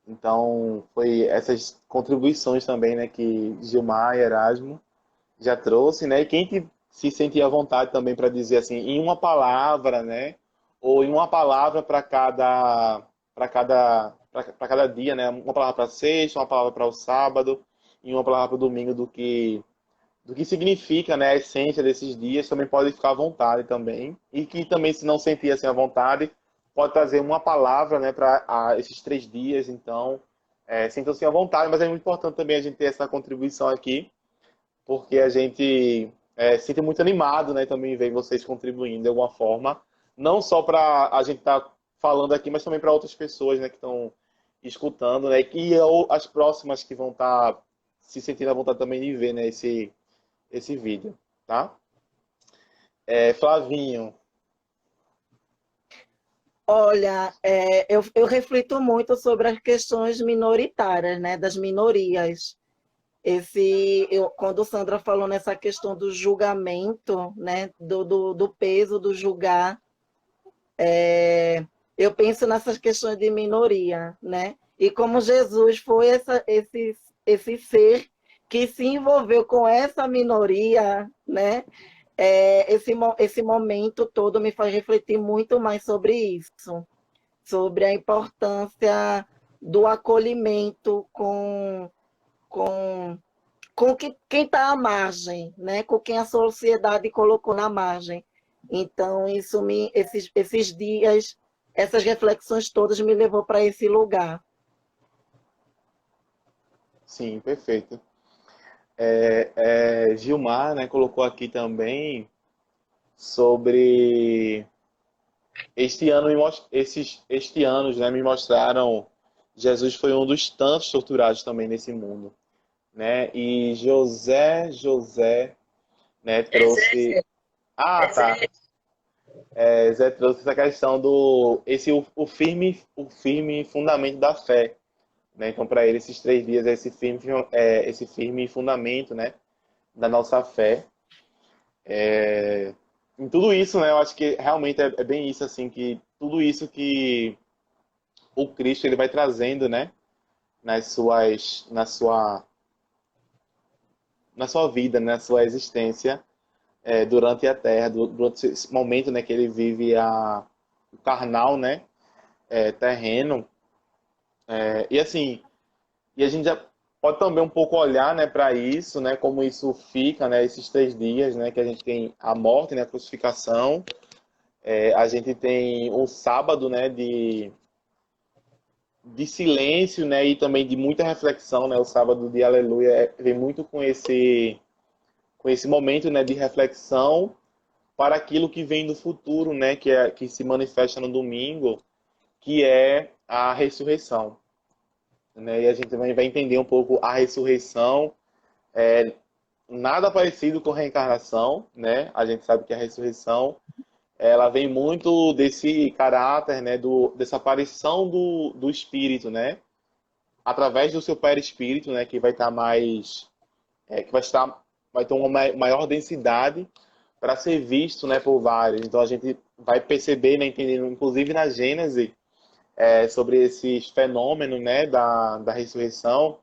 Então, foi essas contribuições também, né, que Gilmar e Erasmo já trouxe, né, e quem que se sentia à vontade também para dizer assim, em uma palavra, né, ou em uma palavra para cada dia, né, uma palavra para sexta, uma palavra para o sábado e uma palavra para o domingo do que significa, né, a essência desses dias, também pode ficar à vontade também. E que também, se não sentir assim à vontade, pode trazer uma palavra, né, para esses 3 dias. Então, sintam-se à vontade, mas é muito importante também a gente ter essa contribuição aqui, porque a gente se sente muito animado, né, também ver vocês contribuindo de alguma forma, não só para a gente estar falando aqui, mas também para outras pessoas, né, que estão escutando, né, e as próximas que vão estar se sentindo à vontade também de ver, né, esse vídeo, tá? Flavinho, Olha, eu reflito muito sobre as questões minoritárias, né, das minorias. Quando Sandra falou nessa questão do julgamento, né, do peso do julgar, eu penso nessas questões de minoria, né? E como Jesus foi esse ser que se envolveu com essa minoria, né? Esse momento todo me faz refletir muito mais sobre isso, sobre a importância do acolhimento com, com quem está à margem, né? Com quem a sociedade colocou na margem. Então, esses dias, essas reflexões todas me levou para esse lugar. sim, perfeito. Gilmar, né, colocou aqui também sobre este anos, né, me mostraram Jesus foi um dos tantos torturados também nesse mundo, né? E José, né, trouxe. Exército, Ah, tá. exército, Zé trouxe essa questão o firme fundamento da fé, né? Então, para ele, esses 3 dias é esse firme fundamento, né, da nossa fé. Em tudo isso, né, eu acho que realmente é bem isso, assim, que tudo isso que o Cristo ele vai trazendo, né, na sua vida, na sua existência, durante a Terra, durante esse momento, né, que ele vive o carnal, né, terreno. E assim, e a gente já pode também um pouco olhar, né, para isso, né, como isso fica, né, esses 3 dias, né, que a gente tem a morte, né, a crucificação, a gente tem o sábado, né, de silêncio, né, e também de muita reflexão, né, o sábado de Aleluia vem muito com esse momento, né, de reflexão para aquilo que vem do futuro, né, que se manifesta no domingo, que é a ressurreição, né, e a gente também vai entender um pouco a ressurreição, nada parecido com reencarnação, né, a gente sabe que a ressurreição ela vem muito desse caráter, né, dessa aparição do espírito, né, através do seu perispírito, né, que vai estar que vai ter uma maior densidade para ser visto, né, por vários. Então a gente vai perceber, né, entendendo, inclusive na Gênese, sobre esses fenômenos, né, da ressurreição,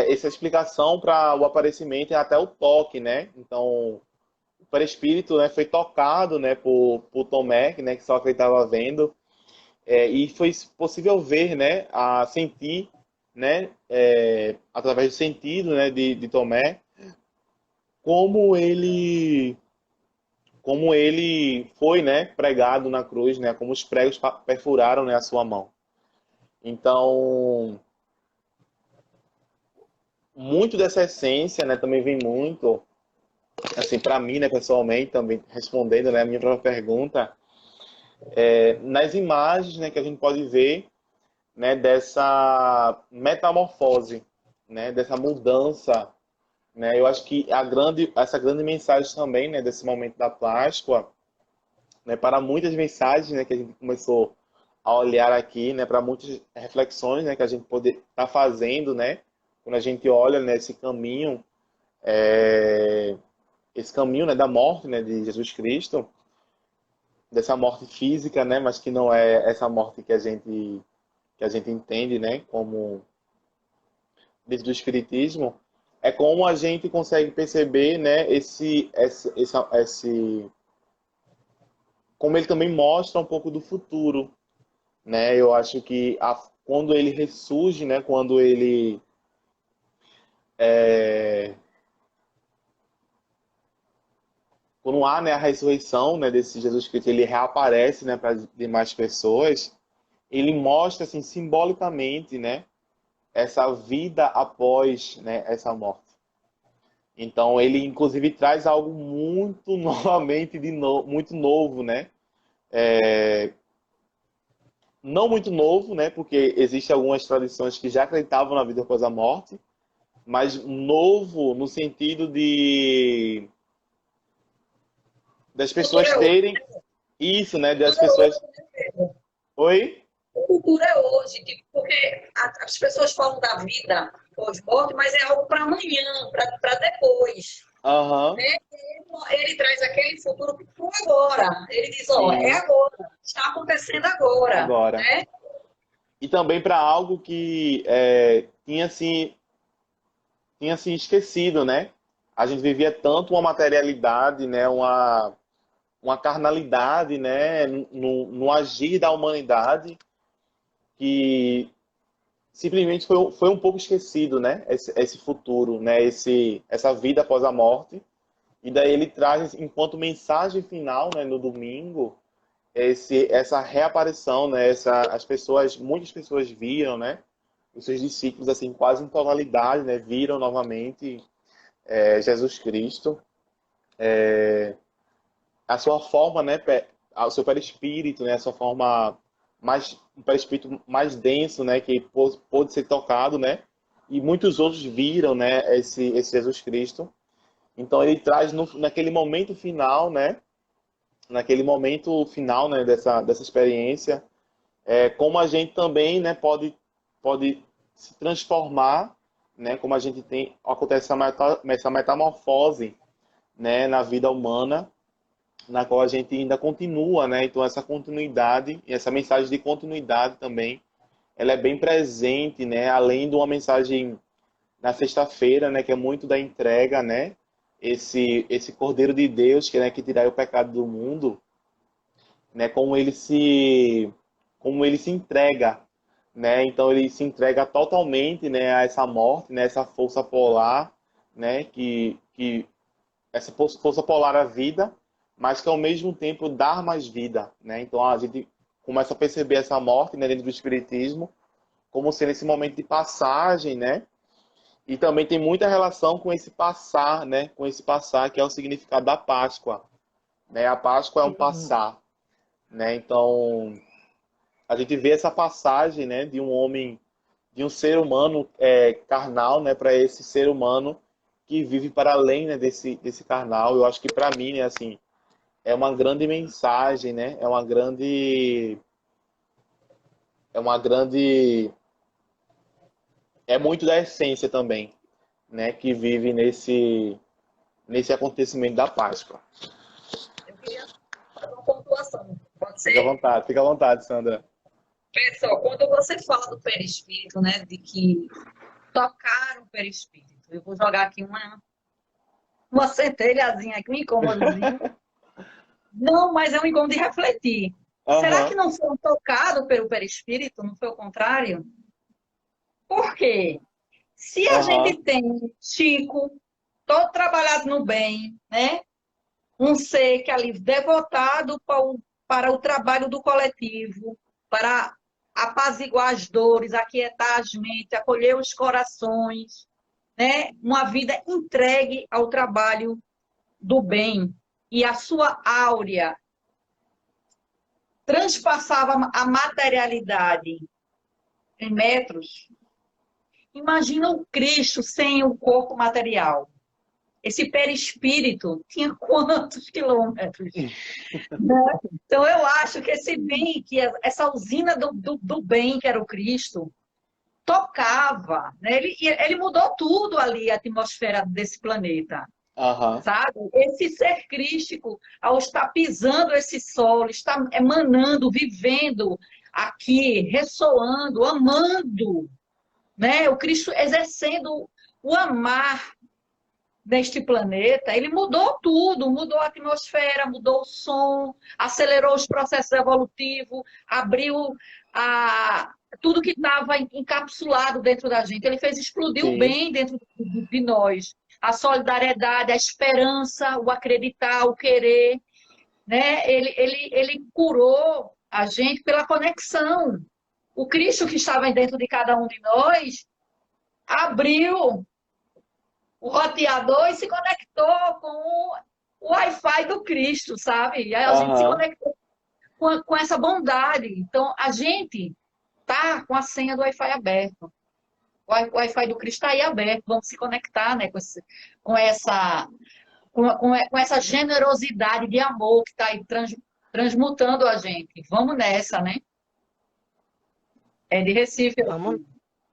essa explicação para o aparecimento é até o toque, né? Então o perispírito, né, foi tocado, né, por Tomé, né, que só que ele estava vendo, e foi possível ver, né, a sentir, né, através do sentido, né, de Tomé, como ele como ele foi, né, pregado na cruz, né, como os pregos perfuraram, né, a sua mão. Então, muito dessa essência, né, também vem muito, assim, para mim, né, pessoalmente, também respondendo, né, a minha própria pergunta, nas imagens, né, que a gente pode ver né, dessa metamorfose, né, dessa mudança, né? Eu acho que essa grande mensagem também, né, desse momento da Páscoa, né, para muitas mensagens, né, que a gente começou a olhar aqui, né, para muitas reflexões, né, que a gente pode estar fazendo, né, quando a gente olha nesse caminho, esse caminho, né, da morte, né, de Jesus Cristo, dessa morte física, né, mas que não é essa morte que a gente entende, né, como dentro do espiritismo, é como a gente consegue perceber, né, como ele também mostra um pouco do futuro, né? Eu acho que quando ele ressurge, né, quando há, né, a ressurreição, né, desse Jesus Cristo, ele reaparece, né, para as demais pessoas, ele mostra assim simbolicamente, né, essa vida após, né, essa morte. Então ele inclusive traz algo muito novamente muito novo, né? Não muito novo, né? Porque existem algumas tradições que já acreditavam na vida após a morte, mas novo no sentido de das O futuro pessoas é hoje. terem isso, né? O Das futuro é pessoas. hoje, né, Pedro? Oi? O futuro é hoje, tipo, porque as pessoas falam da vida pós-morte, mas é algo para amanhã, para depois. Aham. Né? Ele traz aquele futuro para agora. Ele diz, ó, é Sim, agora, está acontecendo agora, agora. né? E também para algo que tinha se esquecido, né? A gente vivia tanto uma materialidade, né? Uma carnalidade, né? No agir da humanidade que simplesmente foi um pouco esquecido, né? Esse futuro, né? Essa vida após a morte. E daí ele traz, enquanto mensagem final, né? No domingo, essa reaparição, né? Muitas pessoas viram, né? Os seus discípulos, assim, quase em totalidade, né? Viram novamente Jesus Cristo, a sua forma, né? O seu perispírito, né? A sua forma um perispírito mais denso, né? Que pôde ser tocado, né? E muitos outros viram, né? Esse Jesus Cristo. Então ele traz naquele momento final, né? Naquele momento final, né? Dessa experiência, como a gente também, né? Pode se transformar, né? Como a gente acontece essa metamorfose, né? Na vida humana, na qual a gente ainda continua, né? Então essa continuidade e essa mensagem de continuidade também, ela é bem presente, né? Além de uma mensagem na sexta-feira, né? Que é muito da entrega, né? Esse Cordeiro de Deus que, né, que tirar o pecado do mundo, né? Como ele se entrega, né? Então ele se entrega totalmente, né? A essa morte, né? Essa força polar, né? Que essa força polar à vida, mas que ao mesmo tempo dá mais vida, né? Então a gente começa a perceber essa morte, né, dentro do espiritismo como sendo esse momento de passagem, né? E também tem muita relação com esse passar, né? Com esse passar que é o significado da Páscoa, né? A Páscoa é um passar, né? Então a gente vê essa passagem, né, de um homem, de um ser humano carnal, né, para esse ser humano que vive para além, né, desse carnal. Eu acho que para mim, né, assim, é uma grande mensagem, né? É uma grande, é muito da essência também, né? Que vive nesse acontecimento da Páscoa. Eu queria fazer uma pontuação. Pode ser? Fica à vontade, Sandra. Pessoal, quando você fala do perispírito, né, de que tocar o perispírito, eu vou jogar aqui uma centelhazinha aqui, um incômodozinho. Não, mas é um incômodo de refletir. Será que Aham, não foram tocados pelo perispírito? Não foi o contrário? Por quê? Se a aham, gente tem Chico, todo trabalhado no bem, né? Um ser que ali devotado para o trabalho do coletivo, para apaziguar as dores, aquietar as mentes, acolher os corações, né? Uma vida entregue ao trabalho do bem. E a sua áurea transpassava a materialidade em metros. Imagina o Cristo sem o corpo material. Esse perispírito tinha quantos quilômetros? Né? Então, eu acho que esse bem, que essa usina do bem, que era o Cristo, tocava, né? Ele mudou tudo ali, a atmosfera desse planeta, Aham. sabe? Esse ser crístico, ao estar pisando esse solo, está emanando, vivendo aqui, ressoando, amando, né? O Cristo exercendo o amar neste planeta, ele mudou tudo, mudou a atmosfera, mudou o som, acelerou os processos evolutivos, abriu tudo que estava encapsulado dentro da gente. Ele fez explodir o Sim. bem dentro de nós. A solidariedade, a esperança, o acreditar, o querer. Né? Ele curou a gente pela conexão. O Cristo que estava dentro de cada um de nós abriu o roteador e se conectou com o Wi-Fi do Cristo, sabe? E aí a gente se Aham. conectou com essa bondade. Então, a gente tá com a senha do Wi-Fi aberto. O Wi-Fi do Cristo está aí aberto. Vamos se conectar, né, com essa, com essa generosidade de amor que está aí transmutando a gente. Vamos nessa, né? É de Recife. Vamos.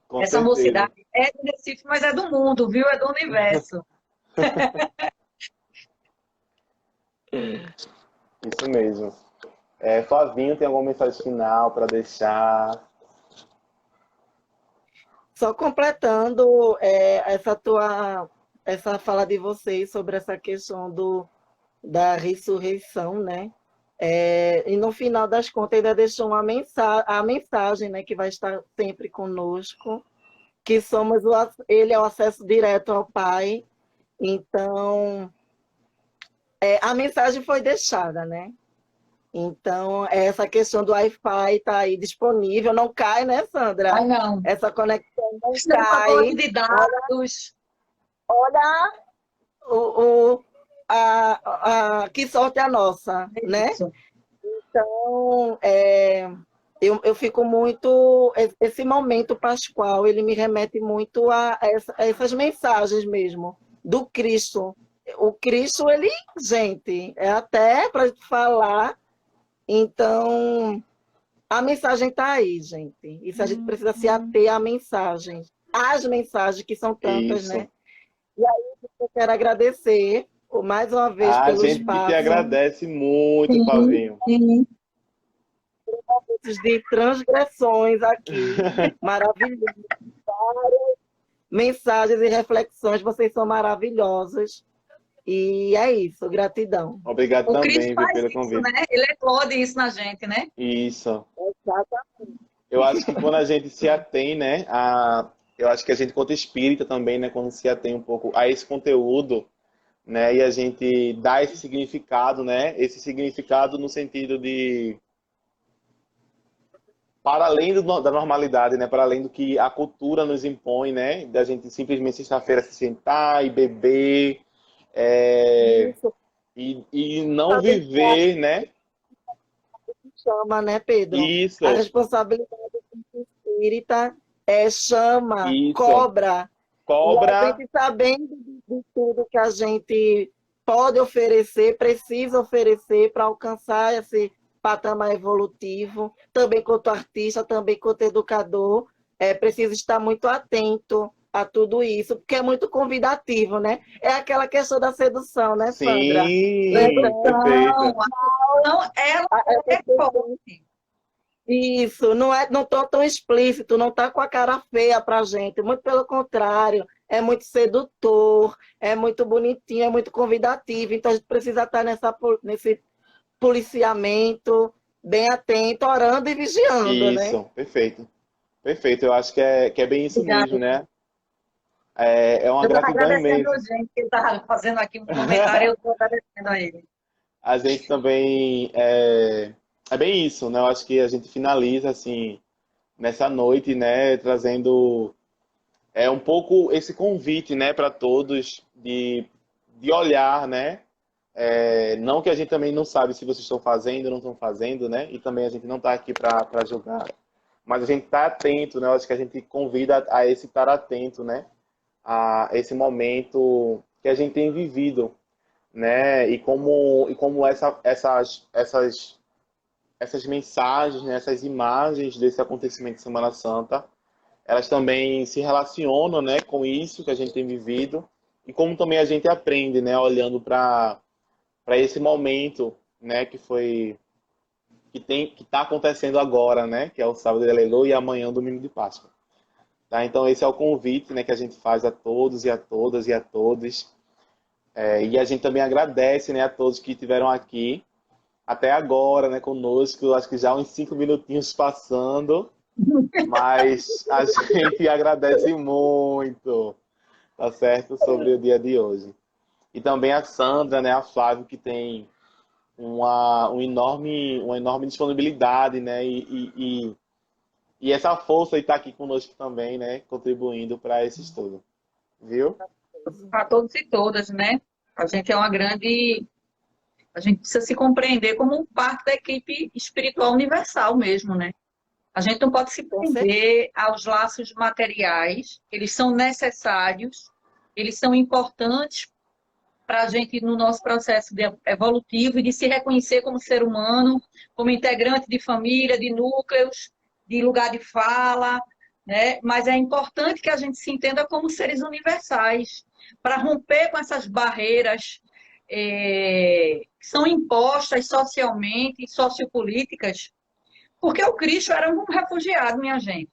Com Essa certeza. mocidade é de Recife, mas é do mundo, viu? É do universo. Isso mesmo. Flavinho, tem alguma mensagem final para deixar? Só completando essa fala de vocês sobre essa questão da ressurreição, né? E no final das contas ainda deixou a mensagem, né, que vai estar sempre conosco, que ele é o acesso direto ao Pai. Então, a mensagem foi deixada, né? Então, essa questão do Wi-Fi está aí disponível, não cai, né, Sandra? Ai, não. Essa conexão não Estamos com a cai. torre de dados. Olha que sorte a nossa, né? Isso. Então, eu fico muito. Esse momento pascual, ele me remete muito a essas mensagens mesmo, do Cristo. O Cristo, ele, gente, é até para falar. Então, a mensagem está aí, gente. Isso a gente precisa se ater à mensagem. As mensagens, que são tantas, Isso. né? E aí, eu quero agradecer mais uma vez A pelo gente que te espaço. agradece muito, Sim, Flavinho. sim. De transgressões aqui, maravilhoso. Várias mensagens e reflexões, vocês são maravilhosos. E é isso, gratidão. Obrigado O Cristo também, viu, faz pelo isso, convite. né? Ele eclode isso na gente, né? Isso. Exatamente. Eu acho que quando a gente se atém, né, eu acho que a gente, quanto espírita também, né, quando se atém um pouco a esse conteúdo, né, e a gente dá esse significado, né, esse significado no sentido de para além da normalidade, né, para além do que a cultura nos impõe, né, da gente simplesmente sexta-feira se sentar e beber, Isso e não viver, né, chama, né, Pedro? A isso, responsabilidade do espírita chama, isso, cobra. E a cobra, gente sabendo de tudo que a gente pode oferecer, precisa oferecer para alcançar esse patamar evolutivo, também quanto artista, também quanto educador, precisa estar muito atento a tudo isso, porque é muito convidativo, né? É aquela questão da sedução, né, Sandra? sim, Sedução, perfeito. não, ela é forte. Isso, não é, não tô tão explícito, não tá com a cara feia pra gente, muito pelo contrário, é muito sedutor, é muito bonitinho, é muito convidativo, então a gente precisa estar nesse policiamento, bem atento, orando e vigiando, né? Isso, perfeito. Perfeito, eu acho que é bem isso Obrigada. mesmo, né? É uma Eu estava gratidão agradecendo imensa. a gente que estava fazendo aqui um comentário, eu estou agradecendo a ele. A gente também é bem isso, né? Eu acho que a gente finaliza assim nessa noite, né, trazendo um pouco esse convite, né, para todos de olhar, né? Não que a gente também não sabe se vocês estão fazendo ou não estão fazendo, né? E também a gente não está aqui para julgar. mas a gente está atento, né? Eu acho que a gente convida a esse estar atento, né? A esse momento que a gente tem vivido, né? E como essas mensagens, né? Essas imagens desse acontecimento de Semana Santa, elas também se relacionam, né? Com isso que a gente tem vivido e como também a gente aprende, né? Olhando para esse momento, né? Que está acontecendo agora, né? Que é o sábado de Aleluia e amanhã o domingo de Páscoa. Tá? Então esse é o convite, né? Que a gente faz a todos e a todas e a todos. E a gente também agradece, né? A todos que estiveram aqui até agora, né? Conosco. Acho que já uns 5 minutinhos passando, mas a gente agradece muito, tá certo? Sobre o dia de hoje. E também a Sandra, né? A Flávia, que tem uma enorme disponibilidade, né? E essa força de estar aqui conosco também, né? Contribuindo para esse estudo. Viu? Para todos e todas, né? A gente é uma grande. A gente precisa se compreender como parte da equipe espiritual universal mesmo, né? A gente não pode se Com certeza. prender aos laços materiais, eles são necessários, eles são importantes para a gente no nosso processo evolutivo e de se reconhecer como ser humano, como integrante de família, de núcleos, de lugar de fala, né? Mas é importante que a gente se entenda como seres universais, para romper com essas barreiras que são impostas socialmente e sociopolíticas, porque o Cristo era um refugiado, minha gente.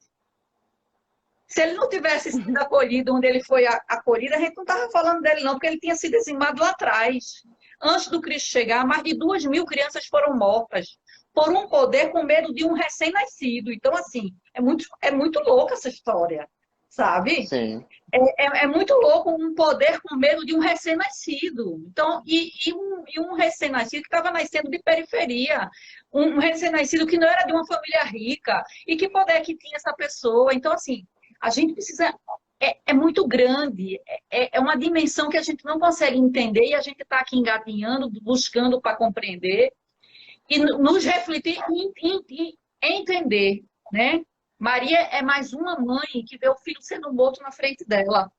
Se ele não tivesse sido acolhido onde ele foi acolhido, a gente não estava falando dele não, porque ele tinha sido dizimado lá atrás. Antes do Cristo chegar, mais de 2.000 crianças foram mortas por um poder com medo de um recém-nascido. Então, assim, é muito louca essa história, sabe? Sim. É muito louco um poder com medo de um recém-nascido. Então, um recém-nascido que estava nascendo de periferia, um recém-nascido que não era de uma família rica, e que poder que tinha essa pessoa. Então, assim, a gente precisa. É muito grande, é uma dimensão que a gente não consegue entender e a gente está aqui engatinhando, buscando para compreender e nos refletir e entender, né? Maria é mais uma mãe que vê o filho sendo morto na frente dela.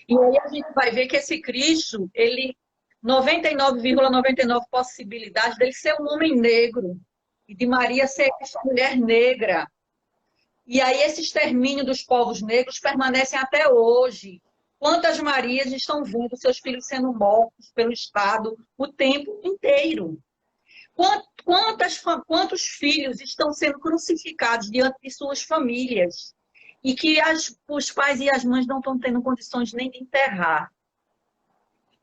E aí a gente vai ver que esse Cristo, ele 99,99 possibilidades dele ser um homem negro e de Maria ser essa mulher negra. E aí esse extermínio dos povos negros permanecem até hoje. Quantas Marias estão vendo seus filhos sendo mortos pelo Estado o tempo inteiro? Quantos filhos estão sendo crucificados diante de suas famílias e que os pais e as mães não estão tendo condições nem de enterrar?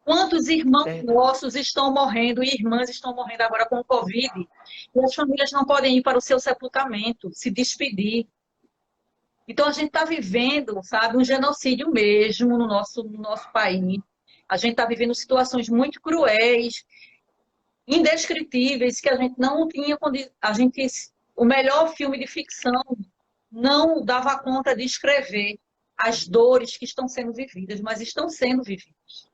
Quantos irmãos nossos estão morrendo e irmãs estão morrendo agora com o Covid e as famílias não podem ir para o seu sepultamento, se despedir? Então, a gente está vivendo, sabe, um genocídio mesmo no nosso país. A gente está vivendo situações muito cruéis, indescritíveis, que a gente não tinha... O melhor filme de ficção não dava conta de escrever as dores que estão sendo vividas, mas estão sendo vividas.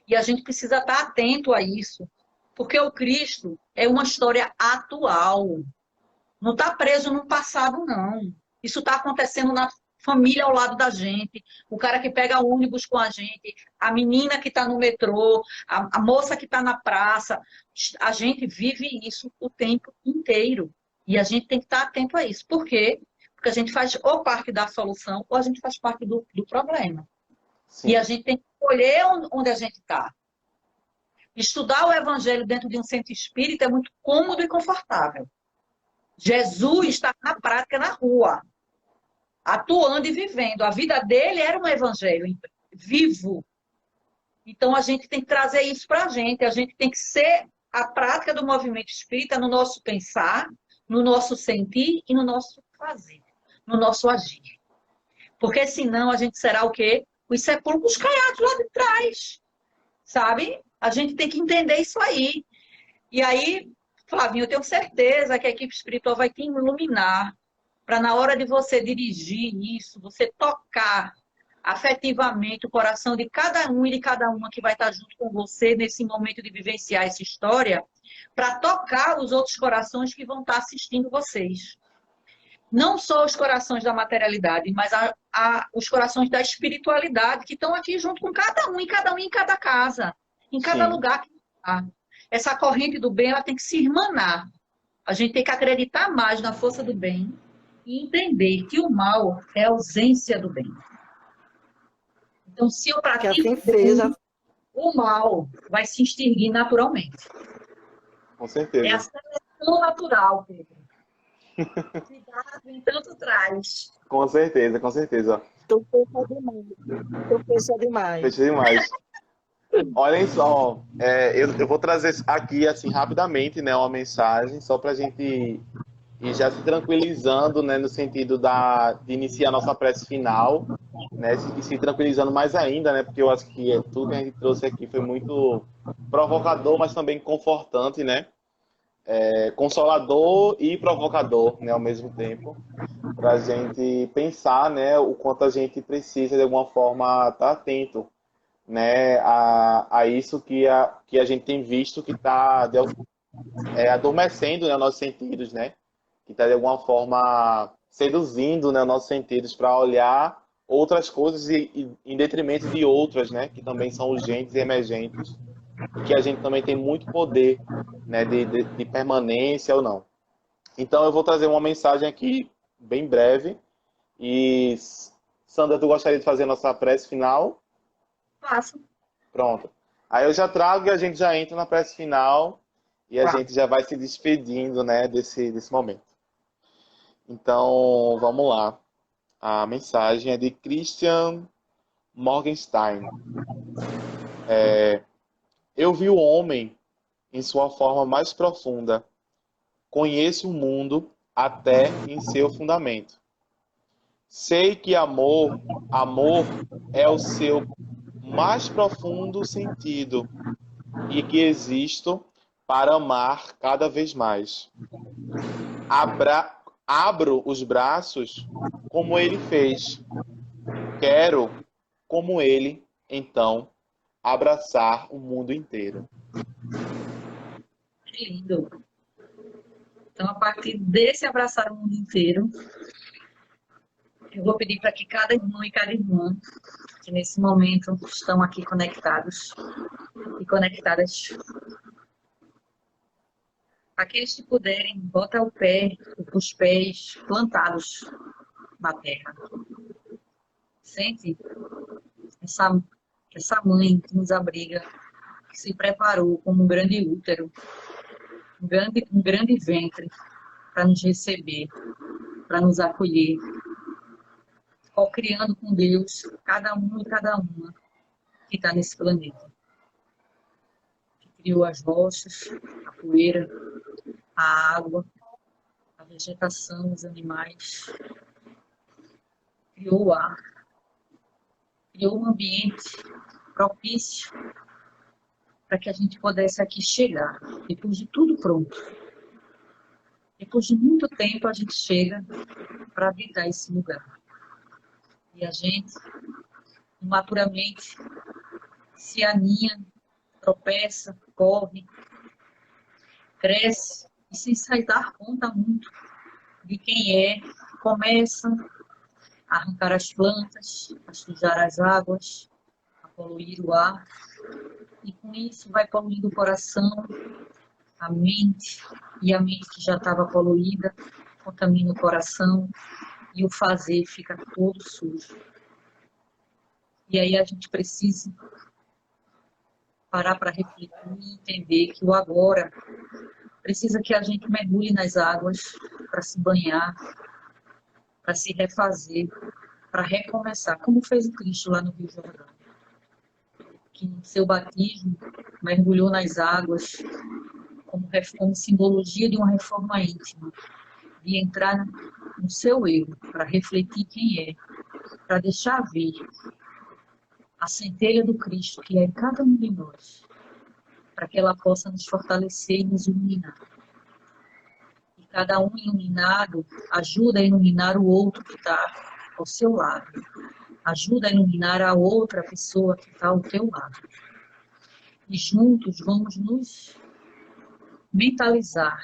E a gente precisa estar atento a isso, porque o Cristo é uma história atual. Não está preso no passado, não. Isso está acontecendo na família ao lado da gente, o cara que pega ônibus com a gente, a menina que está no metrô, a moça que está na praça. A gente vive isso o tempo inteiro. E a gente tem que estar atento a isso. Por quê? Porque a gente faz ou parte da solução ou a gente faz parte do problema. Sim. E a gente tem que escolher onde a gente está. Estudar o evangelho dentro de um centro espírita é muito cômodo e confortável. Jesus está na prática, na rua, atuando e vivendo. A vida dele era um evangelho vivo. Então, a gente tem que trazer isso para a gente. A gente tem que ser a prática do movimento espírita no nosso pensar, no nosso sentir e no nosso fazer, no nosso agir. Porque senão a gente será o quê? Os sepulcros caiados lá de trás. Sabe? A gente tem que entender isso aí. E aí, Flavinho, eu tenho certeza que a equipe espiritual vai te iluminar para, na hora de você dirigir isso, você tocar afetivamente o coração de cada um e de cada uma que vai estar junto com você nesse momento de vivenciar essa história, para tocar os outros corações que vão estar assistindo vocês. não só os corações da materialidade, mas os corações da espiritualidade, que estão aqui junto com cada um, em cada casa, em cada Sim, lugar que está. Essa corrente do bem, ela tem que se irmanar. A gente tem que acreditar mais na força do bem e entender que o mal é a ausência do bem. Então, se eu Que pratico assim o bem, seja. o mal vai se extinguir naturalmente. com É a certeza. seleção natural, Pedro. Cuidado, entanto traz. Com certeza, com certeza. Tu pensa demais. Tu pensa demais. Fechei demais. Olhem só, eu vou trazer aqui, assim, rapidamente, né, uma mensagem, só para a gente ir já se tranquilizando, né, no sentido de iniciar a nossa prece final, né, e se tranquilizando mais ainda, né, porque eu acho que tudo que a gente trouxe aqui foi muito provocador, mas também confortante, né, consolador e provocador, né, ao mesmo tempo, para a gente pensar, né, o quanto a gente precisa, de alguma forma, estar atento, né, a isso que a gente tem visto que está adormecendo, né, nossos sentidos, né, que está de alguma forma seduzindo, né, nossos sentidos para olhar outras coisas e em detrimento de outras, né, que também são urgentes e emergentes, e que a gente também tem muito poder, né, de permanência ou não. Então eu vou trazer uma mensagem aqui bem breve e Sandra, tu gostaria de fazer a nossa prece final? Faço. Pronto. Aí eu já trago e a gente já entra na prece final e a Tá. gente já vai se despedindo, né, desse momento. Então, vamos lá. A mensagem é de Christian Morgenstein. Eu vi o homem em sua forma mais profunda. Conheço o mundo até em seu fundamento. Sei que amor é o seu mais profundo sentido e que existo para amar cada vez mais. Abro os braços como ele fez. Quero, como ele, então, abraçar o mundo inteiro. Que lindo. Então, a partir desse abraçar o mundo inteiro, eu vou pedir para que cada irmão e cada irmã que nesse momento estão aqui conectados e conectadas, aqueles que puderem, bota o pé, os pés plantados na terra. Sente essa mãe que nos abriga, que se preparou como um grande útero, um grande ventre para nos receber, para nos acolher, co-criando com Deus cada um e cada uma que está nesse planeta. Que criou as rochas, a poeira, a água, a vegetação, os animais, criou o ar, criou um ambiente propício para que a gente pudesse aqui chegar, depois de tudo pronto. Depois de muito tempo, a gente chega para habitar esse lugar. E a gente, imaturamente, se aninha, tropeça, corre, cresce, e sem sair dar conta muito de quem é, começa a arrancar as plantas, a sujar as águas, a poluir o ar, e com isso vai poluindo o coração, a mente, e a mente que já estava poluída contamina o coração, e o fazer fica todo sujo. E aí a gente precisa parar para refletir e entender que o agora precisa que a gente mergulhe nas águas para se banhar, para se refazer, para recomeçar, como fez o Cristo lá no Rio Jordão, que no seu batismo mergulhou nas águas como simbologia de uma reforma íntima, de entrar no seu eu, para refletir quem é, para deixar ver a centelha do Cristo que é em cada um de nós, para que ela possa nos fortalecer e nos iluminar. E cada um iluminado ajuda a iluminar o outro que está ao seu lado, ajuda a iluminar a outra pessoa que está ao teu lado. E juntos vamos nos mentalizar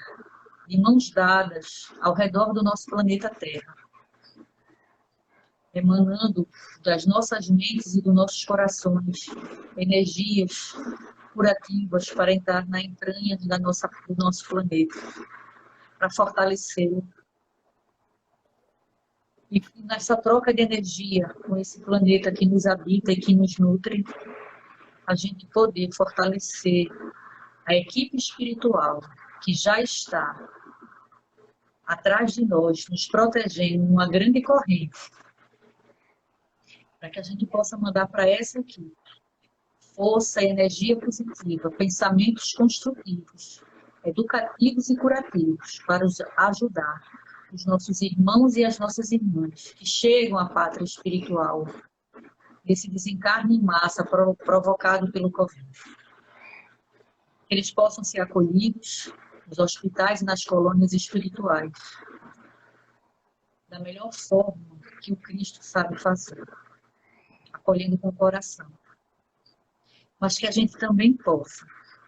de mãos dadas ao redor do nosso planeta Terra, emanando das nossas mentes e dos nossos corações energias curativas para entrar na entranha do nosso planeta, para fortalecê-lo. E nessa troca de energia com esse planeta que nos habita e que nos nutre, a gente poder fortalecer a equipe espiritual que já está atrás de nós, nos protegendo numa grande corrente, para que a gente possa mandar para essa equipe força e energia positiva, pensamentos construtivos, educativos e curativos, para ajudar os nossos irmãos e as nossas irmãs que chegam à pátria espiritual desse desencarne em massa provocado pelo Covid. Que eles possam ser acolhidos nos hospitais e nas colônias espirituais da melhor forma que o Cristo sabe fazer, acolhendo com o coração. Mas que a gente também possa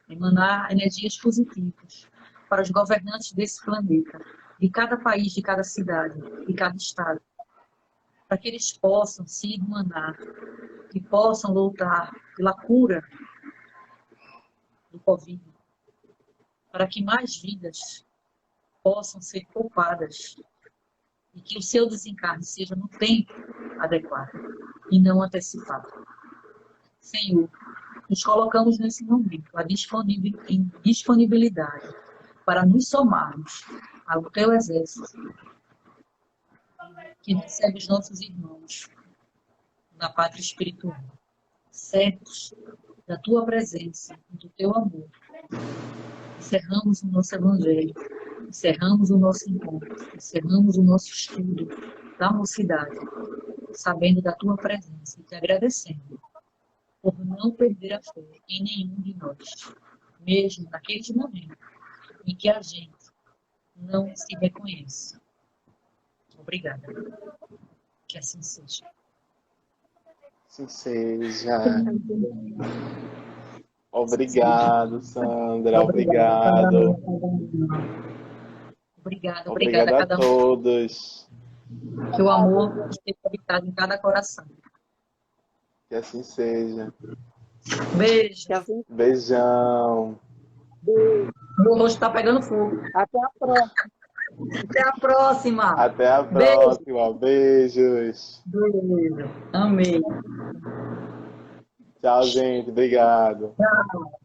emanar energias positivas para os governantes desse planeta, de cada país, de cada cidade, de cada estado, para que eles possam se irmanar e possam lutar pela cura do Covid, para que mais vidas possam ser poupadas e que o seu desencarne seja no tempo adequado e não antecipado. Senhor, nos colocamos nesse momento em disponibilidade para nos somarmos ao teu exército que recebe os nossos irmãos na pátria espiritual, certos da tua presença e do teu amor. Encerramos o nosso evangelho, encerramos o nosso encontro, encerramos o nosso estudo da mocidade, sabendo da tua presença e te agradecendo por não perder a fé em nenhum de nós, mesmo naqueles momentos em que a gente não se reconhece. Obrigada. Que assim seja. Assim seja. Obrigado, Sandra. Obrigado. Obrigada Obrigado a a cada um. todos. Que o amor esteja habitado em cada coração. Que assim seja. Beijo. Que assim, Beijão. Meu rosto está pegando fogo. até a próxima. Até a próxima. Até a próxima. Beijos. Beijo. Amei. Tchau, gente. Obrigado. Tchau.